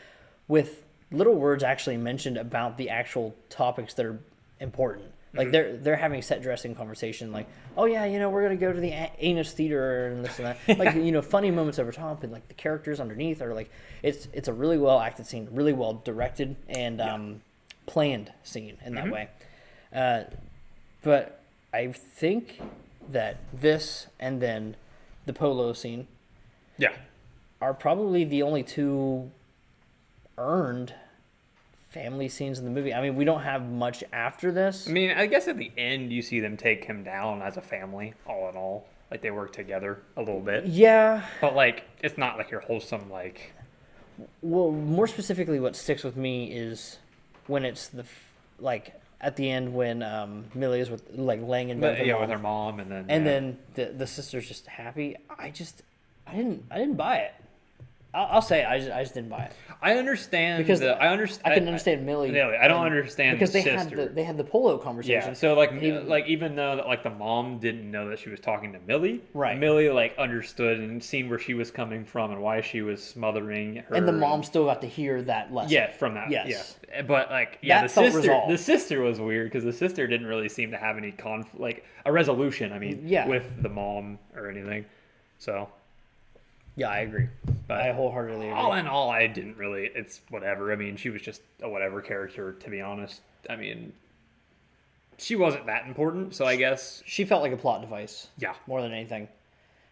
with little words actually mentioned about the actual topics that are important. Like they're having set dressing conversation, like, oh yeah, we're gonna go to the anus theater and this and that, like funny moments over top, and like the characters underneath are like, it's a really well acted scene, really well directed and planned scene in that way. But I think that this and then the polo scene, are probably the only two earned family scenes in the movie. I mean, we don't have much after this. I mean, I guess at the end you see them take him down as a family, all in all. Like, they work together a little bit. Yeah. But, like, it's not like your wholesome, like... Well, more specifically, what sticks with me is when it's at the end when Millie is with, like, laying in bed with her mom, and then... And then the sister's just happy. I didn't buy it. I'll say I just didn't buy it. I understand because I can understand Millie. I don't understand because they had the polo conversation. Yeah. So even though that, like, the mom didn't know that she was talking to Millie, right? Millie like understood and seen where she was coming from and why she was smothering her. And the mom still got to hear that lesson. Yeah, from that. Yes. Yeah. But like the sister was weird because the sister didn't really seem to have any a resolution. I mean, with the mom or anything. So. Yeah, I agree. But I wholeheartedly agree. All in all, I didn't really... It's whatever. I mean, she was just a whatever character, to be honest. I mean, she wasn't that important, so I guess... She felt like a plot device. Yeah. More than anything.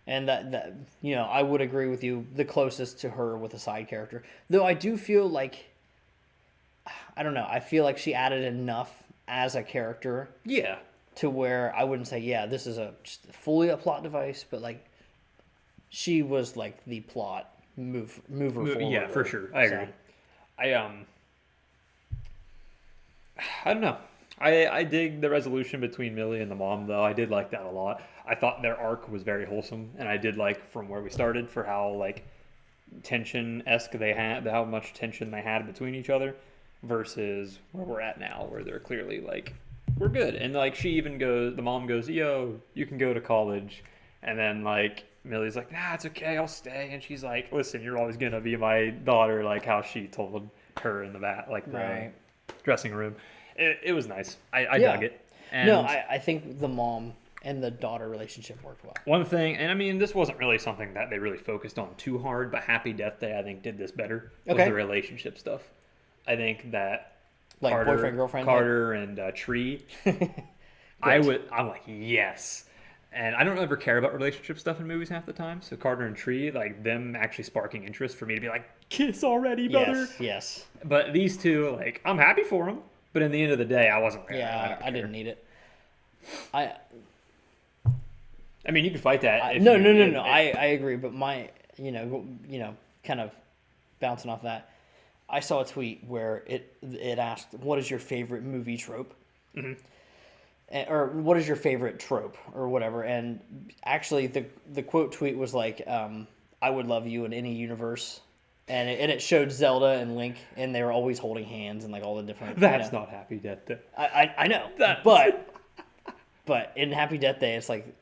And that I would agree with you, the closest to her with a side character. Though I do feel like... I don't know. I feel like she added enough as a character. Yeah. To where I wouldn't say, this is just fully a plot device, but like... She was like the plot mover forward. Yeah, for sure. I agree. I don't know. I dig the resolution between Millie and the mom, though. I did like that a lot. I thought their arc was very wholesome, and I did like from where we started for how like tension-esque they had, how much tension they had between each other, versus where we're at now, where they're clearly like, we're good. And like the mom goes, yo, you can go to college, and then like. Millie's like, nah, it's okay, I'll stay. And she's like, listen, you're always going to be my daughter, like how she told her in the dressing room. It was nice. I dug it. And no, I think the mom and the daughter relationship worked well. One thing, and I mean, this wasn't really something that they really focused on too hard, but Happy Death Day, I think, did this better. Was the relationship stuff. I think that like boyfriend, girlfriend? Carter and Tree, I'm like, yes. And I don't ever care about relationship stuff in movies half the time. So Carter and Tree, like them actually sparking interest for me to be like, kiss already, brother. Yes. But these two, like, I'm happy for them. But in the end of the day, I wasn't. I didn't need it. I mean, you could fight that. No. I agree. But my, kind of bouncing off that, I saw a tweet where it asked, "What is your favorite movie trope?" Mm-hmm. Or what is your favorite trope or whatever, and actually the quote tweet was like, I would love you in any universe, and it showed Zelda and Link, and they were always holding hands and like all the different. That's not Happy Death Day. I know, but in Happy Death Day, it's like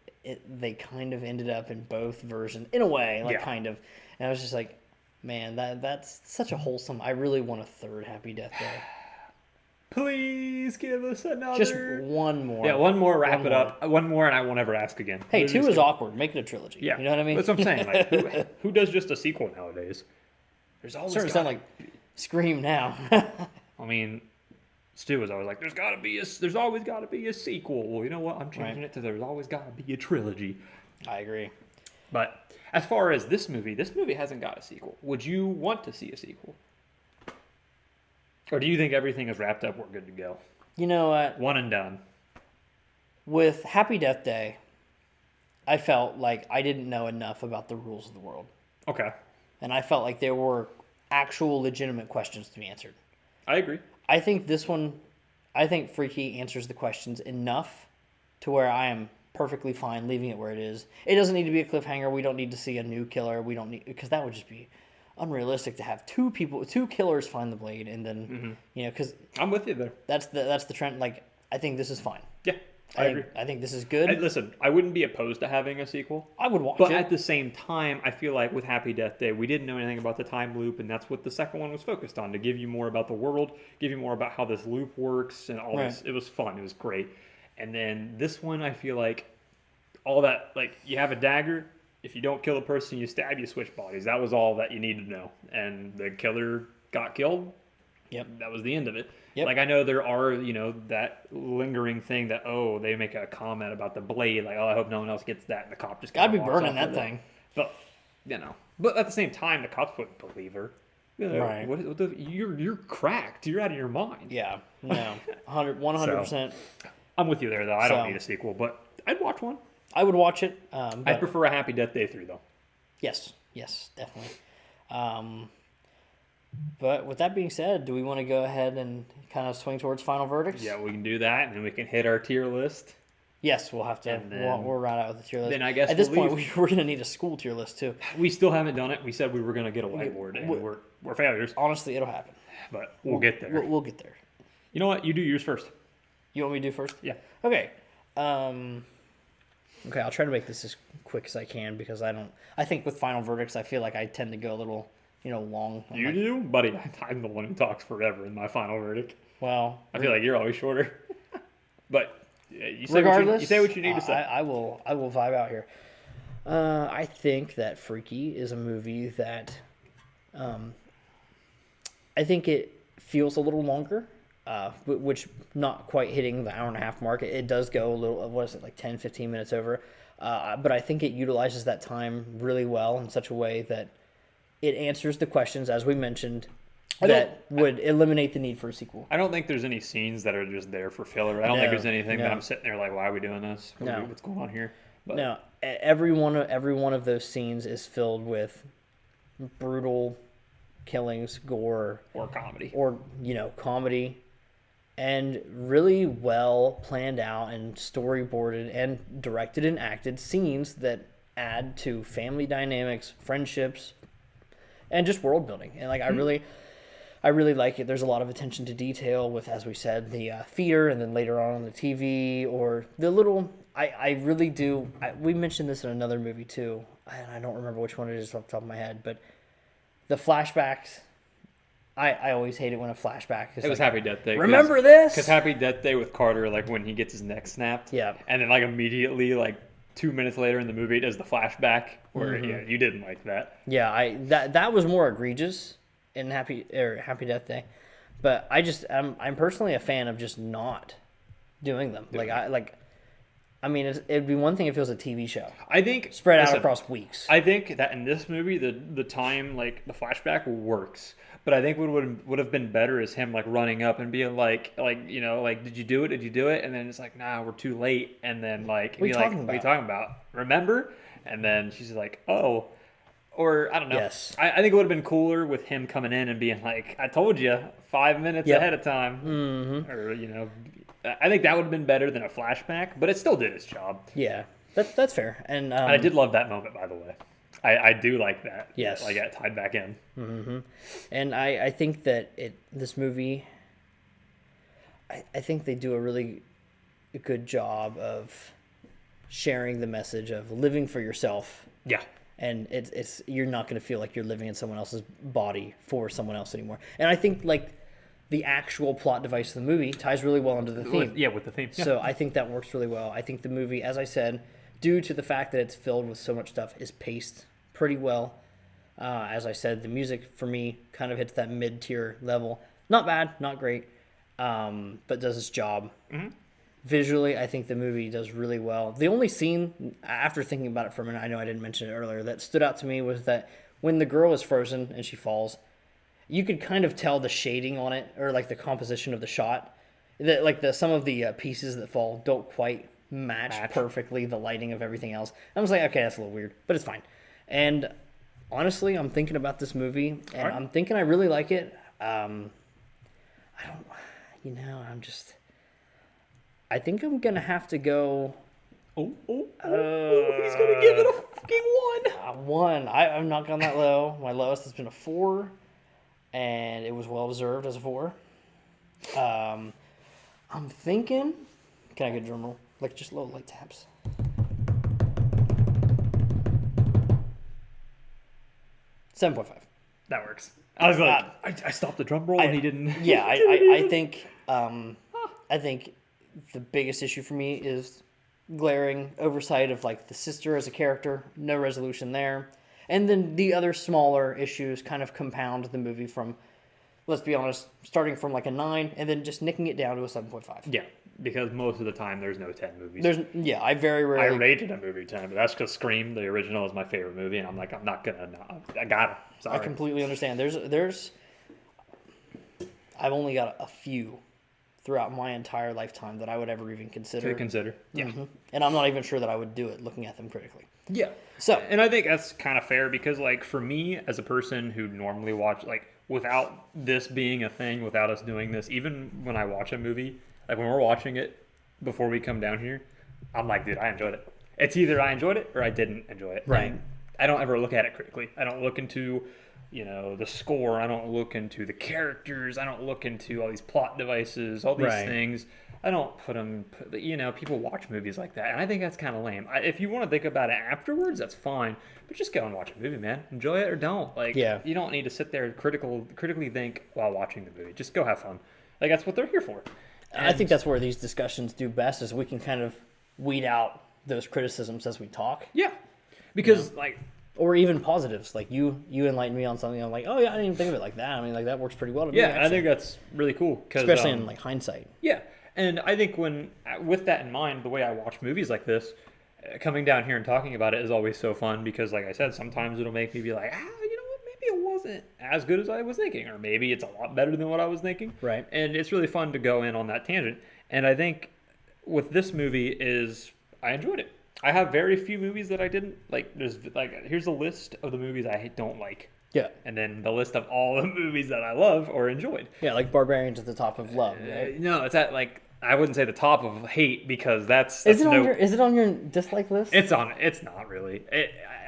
they kind of ended up in both versions in a way, kind of, and I was just like, man, that's such a wholesome. I really want a third Happy Death Day. Please give us another. Just one more. Yeah, one more. Wrap it up. One more, and I won't ever ask again. Hey, 2 is awkward. Make it a trilogy. Yeah, you know what I mean. That's what I'm saying. Like, who does just a sequel nowadays? There's always sound like Scream now. I mean, Stu was always like, there's always got to be a sequel. Well, you know what? I'm changing it to there's always got to be a trilogy. I agree. But as far as this movie hasn't got a sequel. Would you want to see a sequel? Or do you think everything is wrapped up? We're good to go. You know what? One and done. With Happy Death Day, I felt like I didn't know enough about the rules of the world. Okay. And I felt like there were actual legitimate questions to be answered. I agree. I think Freaky answers the questions enough to where I am perfectly fine leaving it where it is. It doesn't need to be a cliffhanger. We don't need to see a new killer. We don't need, because that would just be unrealistic to have two killers find the blade, and then because I'm with you there. That's the trend. Like, I think this is fine. Yeah, I agree. I think this is good. Listen, I wouldn't be opposed to having a sequel. I would watch it. But at the same time, I feel like with Happy Death Day, we didn't know anything about the time loop, and that's what the second one was focused on, to give you more about the world, give you more about how this loop works, and all this. It was fun. It was great. And then this one, I feel like all that, like, you have a dagger. If you don't kill the person you stab, you switch bodies. That was all that you needed to know. And the killer got killed. Yep. That was the end of it. Yep. Like, I know there are, that lingering thing that, they make a comment about the blade. Like, I hope no one else gets that. And the cop just I'd be burning that thing. But, But at the same time, the cops wouldn't believe her. Right. You're cracked. You're out of your mind. Yeah. No. 100%. So, I'm with you there, though. I don't need a sequel, but I'd watch one. I would watch it. I prefer a Happy Death Day 3, though. Yes, definitely. But with that being said, do we want to go ahead and kind of swing towards final verdicts? Yeah, we can do that, and then we can hit our tier list. Yes, we'll have to. We'll round out with the tier list. Then I guess at this point, we're going to need a school tier list, too. We still haven't done it. We said we were going to get a whiteboard, and we're failures. Honestly, it'll happen. But we'll get there. We'll get there. You know what? You do yours first. You want me to do first? Yeah. Okay. Okay, I'll try to make this as quick as I can, because I think with final verdicts, I feel like I tend to go a little, long. You do? Buddy, I'm the one who talks forever in my final verdict. Well, I feel like you're always shorter. But you say regardless, you say what you need to say. I will vibe out here. I think that Freaky is a movie that I think it feels a little longer. Which not quite hitting the hour and a half mark. It does go a little, what is it, like 10, 15 minutes over. But I think it utilizes that time really well in such a way that it answers the questions, as we mentioned, that would eliminate the need for a sequel. I don't think there's any scenes that are just there for filler. I don't think there's anything that I'm sitting there like, why are we doing this? What's going on here? But no, every one of those scenes is filled with brutal killings, gore, or comedy, comedy. And really well planned out and storyboarded and directed and acted scenes that add to family dynamics, friendships, and just world building. And like I really like it. There's a lot of attention to detail with, as we said, the theater, and then later on the TV, or the little. I really do. We mentioned this in another movie too, and I don't remember which one it is off the top of my head, but the flashbacks. I always hate it when a flashback is it was Happy Death Day. Remember this? Because Happy Death Day with Carter, like when he gets his neck snapped. Yeah. And then like immediately, like 2 minutes later in the movie, it does the flashback where you didn't like that. Yeah, that was more egregious in Happy Death Day, but I'm personally a fan of just not doing them. I mean, it'd be one thing if it was a TV show. I think spread out across weeks. I think that in this movie, the time, like the flashback works, but I think what would have been better is him like running up and being like did you do it? Did you do it? And then it's like, nah, we're too late. And then like, what are you talking about? Remember? And then she's like, oh. Or, I don't know. Yes. I think it would have been cooler with him coming in and being like, I told you 5 minutes ahead of time. Mm-hmm. Or, I think that would have been better than a flashback, but it still did its job. Yeah, that's fair. And I did love that moment, by the way. I do like that. Yes. I got tied back in. Mm-hmm. And I think that this movie, I think they do a really good job of sharing the message of living for yourself. Yeah. And it's you're not going to feel like you're living in someone else's body for someone else anymore. And I think like the actual plot device of the movie ties really well into the theme. With the theme. Yeah. So I think that works really well. I think the movie, as I said, due to the fact that it's filled with so much stuff, is paced pretty well. As I said, the music for me kind of hits that mid-tier level. Not bad, not great, but does its job. Mm-hmm. Visually, I think the movie does really well. The only scene, after thinking about it for a minute, I know I didn't mention it earlier, that stood out to me was that when the girl is frozen and she falls, you could kind of tell the shading on it, or like the composition of the shot. That like some of the pieces that fall don't quite match perfectly the lighting of everything else. I was like, okay, that's a little weird, but it's fine. And honestly, I'm thinking about this movie, and I'm thinking I really like it. I think I'm gonna have to go. He's gonna give it a fucking 1. 1. I've not gone that low. My lowest has been a 4, and it was well deserved as a 4. I'm thinking. Can I get a drum roll? Like just little light taps. 7.5. That works. I was like, I stopped the drum roll and he didn't. Yeah, I think the biggest issue for me is glaring oversight of like the sister as a character, no resolution there, and then the other smaller issues kind of compound the movie from, let's be honest, starting from like a 9 and then just nicking it down to a 7.5. Yeah, because most of the time there's no 10 movies. I very rarely. I rated a movie 10, but that's because Scream, the original, is my favorite movie, and I'm like, I'm not gonna. I got it. Sorry. I completely understand. I've only got a few throughout my entire lifetime that I would ever even consider. Yeah. Mm-hmm. And I'm not even sure that I would do it looking at them critically. Yeah. So, and I think that's kind of fair because, like, for me as a person who normally watch, like, without this being a thing, without us doing this, even when I watch a movie, like when we're watching it before we come down here, I'm like, dude, I enjoyed it. It's either I enjoyed it or I didn't enjoy it. Right. And I don't ever look at it critically. I don't look into, the score. I don't look into the characters. I don't look into all these plot devices, all these things. I don't put them, people watch movies like that. And I think that's kind of lame. If you want to think about it afterwards, that's fine. But just go and watch a movie, man. Enjoy it or don't. Like, you don't need to sit there and critically think while watching the movie. Just go have fun. Like, that's what they're here for. And I think that's where these discussions do best is we can kind of weed out those criticisms as we talk. Yeah. Because, or even positives. Like, you enlighten me on something. I'm like, oh, yeah, I didn't even think of it like that. I mean, like, that works pretty well to me. Yeah, I think that's really cool. Especially in, like, hindsight. Yeah. And I think with that in mind, the way I watch movies like this, coming down here and talking about it is always so fun because, like I said, sometimes it'll make me be like, you know what, maybe it wasn't as good as I was thinking, or maybe it's a lot better than what I was thinking. Right. And it's really fun to go in on that tangent. And I think with this movie I enjoyed it. I have very few movies that I didn't like. Here's a list of the movies I don't like. Yeah. And then the list of all the movies that I love or enjoyed. Yeah, like Barbarians at the top of love, right? No, it's at I wouldn't say the top of hate because that's is it on your dislike list? It's not really.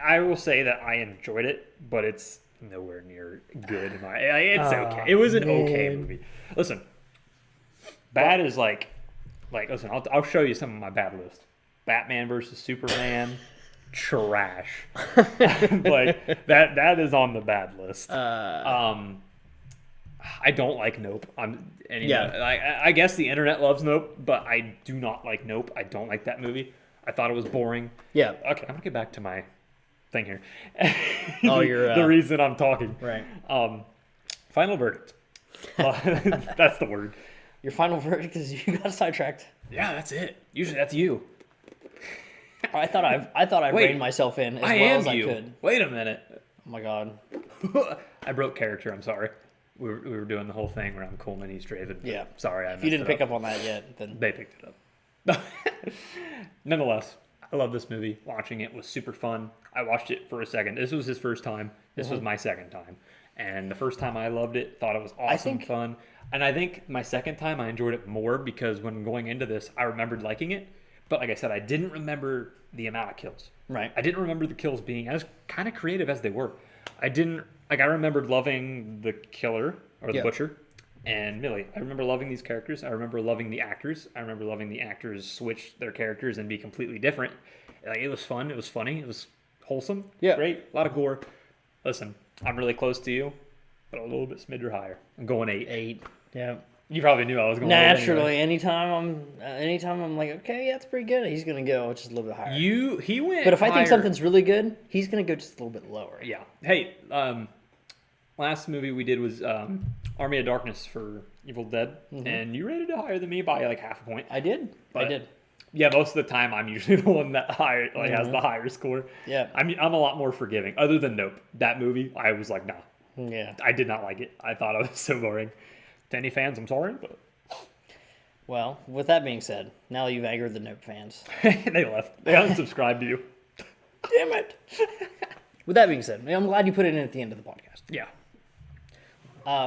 I will say that I enjoyed it, but it's nowhere near good. It's okay. It was an okay movie. Listen, bad is listen. I'll show you some of my bad list. Batman versus Superman, trash. That is on the bad list. I don't like Nope. I guess the internet loves Nope, but I do not like Nope. I don't like that movie. I thought it was boring. Yeah. Okay, I'm gonna get back to my thing here. The reason I'm talking. Right. Final verdict. That's the word. Your final verdict is you got sidetracked. Yeah, that's it. Usually that's you. I thought I reined myself in as well as I could. Wait a minute. Oh my god. I broke character. I'm sorry. We were doing the whole thing where I'm Coleman, he's Draven. Yeah. Sorry, if you didn't pick up on that yet, then they picked it up. Nonetheless, I love this movie. Watching it was super fun. I watched it for a second. This was his first time. This was my second time. And the first time I loved it, thought it was awesome, fun. And I think my second time I enjoyed it more because when going into this, I remembered liking it. But like I said, I didn't remember the amount of kills. Right. I didn't remember the kills being as kind of creative as they were. I remembered loving the killer or the butcher and Millie. I remember loving these characters. I remember loving the actors. I remember loving the actors switch their characters and be completely different. It was fun. It was funny. It was wholesome. Yeah. Great. A lot of gore. Listen, I'm really close to you, but a little bit smidger higher. I'm going 8. 8. Yeah. You probably knew I was going naturally. Anytime I'm like, okay, yeah, that's pretty good. He's gonna go just a little bit higher. He went. But if higher. I think something's really good, he's gonna go just a little bit lower. Yeah. Hey, last movie we did was Army of Darkness for Evil Dead, and you rated it higher than me by like half a point. I did. Yeah, most of the time I'm usually the one that has the higher score. Yeah. I'm a lot more forgiving. Other than Nope, that movie, I was like, nah. Yeah. I did not like it. I thought it was so boring. To any fans, I'm sorry, but. Well, with that being said, now you've angered the Nope fans. They left. They unsubscribed to you. Damn it. With that being said, I'm glad you put it in at the end of the podcast. Yeah.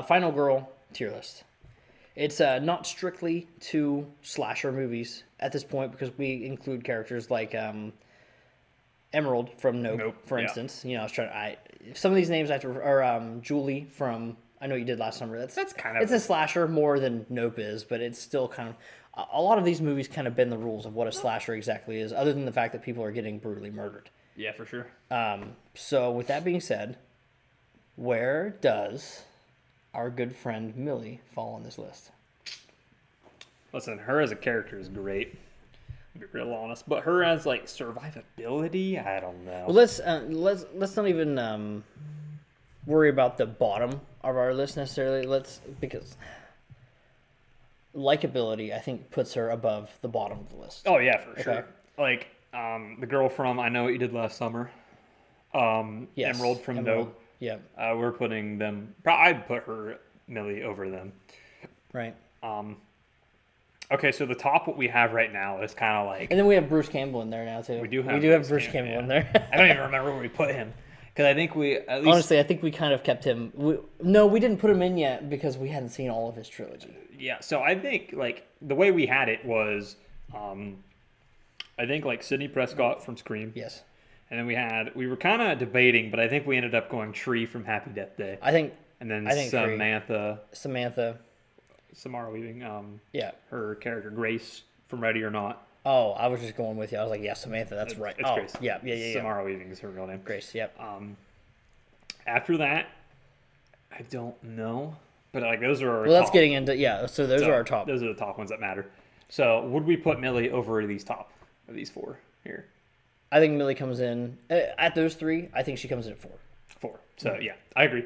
Final girl tier list. It's not strictly two slasher movies at this point because we include characters like Emerald from Nope, for instance. You know, I was trying. Some of these names I have to, or Julie from I Know You Did Last Summer. That's kind of it's a slasher more than Nope is, but it's still kind of a lot of these movies kind of bend the rules of what a slasher exactly is, other than the fact that people are getting brutally murdered. Yeah, for sure. So with that being said, where does our good friend Millie fall on this list? Listen, her as a character is great. To be real honest, but her as like survivability, I don't know. Well, let's not even worry about the bottom of our list necessarily. Because likability, I think, puts her above the bottom of the list. Oh yeah, for sure. Like the girl from I Know What You Did Last Summer. Yes, Emerald from Nope. Yeah. We're putting them. I'd put her Millie over them. Right. Okay, so the top what we have right now is kind of like, and then we have Bruce Campbell in there now too. We do have Bruce Campbell in there. I don't even remember where we put him because I think we at least honestly I think we kind of kept him. We didn't put him in yet because we hadn't seen all of his trilogy. Yeah, so I think like the way we had it was, I think like Sidney Prescott from Scream. Yes. And then we were kind of debating, but I think we ended up going Tree from Happy Death Day. I think Samantha. Samara Weaving. Yeah. Her character Grace from Ready or Not. Oh, I was just going with you. I was like, yeah, Samantha. That's right. It's Grace. Yeah. Samara Weaving is her real name. Grace. Yep. After that, I don't know, but like those are our that's getting into So those are our top. Those are the top ones that matter. So would we put Millie over these four here? I think Millie comes in at those three. I think she comes in at 4. 4. So yeah, I agree.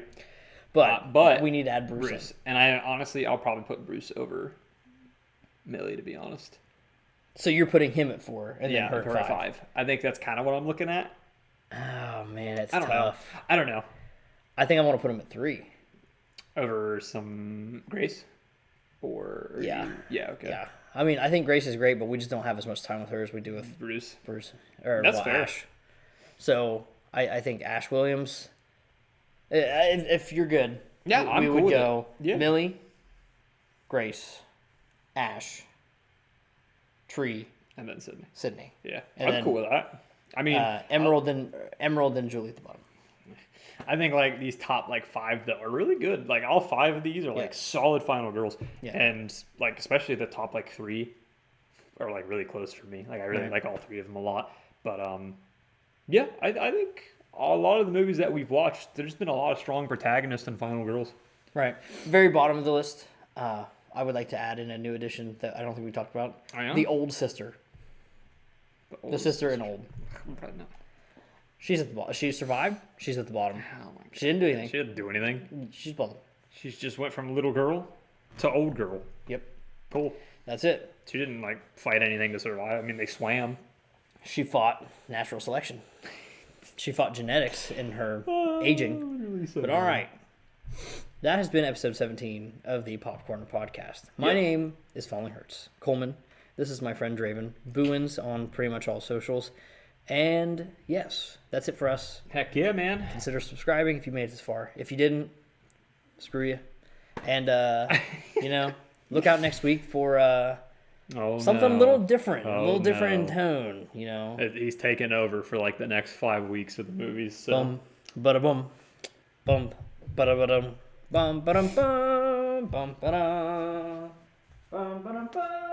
But we need to add Bruce. And I'll probably put Bruce over Millie, to be honest. So you're putting him at 4 and then her at 5. I think that's kind of what I'm looking at. Oh man, it's tough. I don't know. I think I want to put him at 3 over some Grace. Okay. Yeah. I mean, I think Grace is great, but we just don't have as much time with her as we do with Bruce. That's fair. Ash. So I think Ash Williams. If you're good, yeah, we would go Millie, Grace, Ash, Tree, and then Sydney. Yeah, I'm cool with that. I mean, Emerald and Julie at the bottom. I think like these top like 5 that are really good. Like all 5 of these are like solid final girls, and like especially the top like 3 are like really close for me. Like I really like all 3 of them a lot. But yeah, I think a lot of the movies that we've watched, there's been a lot of strong protagonists and final girls. Right, very bottom of the list. I would like to add in a new addition that I don't think we talked about. The Old Sister. The sister in Old. No. She's at the bottom. She survived. She's at the bottom. Oh my God. She didn't do anything. She didn't do anything. She's bottom. She just went from little girl to old girl. Yep. Cool. That's it. She didn't like fight anything to survive. I mean, they swam. She fought natural selection. She fought genetics in her aging. Really so but all right. That has been episode 17 of the Popcorn Podcast. My name is Falling Hurts. Coleman. This is my friend Draven. Booins on pretty much all socials. And yes, that's it for us. Heck yeah, man. Consider subscribing if you made it this far. If you didn't, screw you. And, look out next week for something a little different. A little different in tone, He's taking over for like the next 5 weeks of the movies. So. Bum, ba-da-bum. Bum, ba-da-ba-dum. Bum, ba-dum, bum, bum, ba-da. Bum, ba-dum, bum.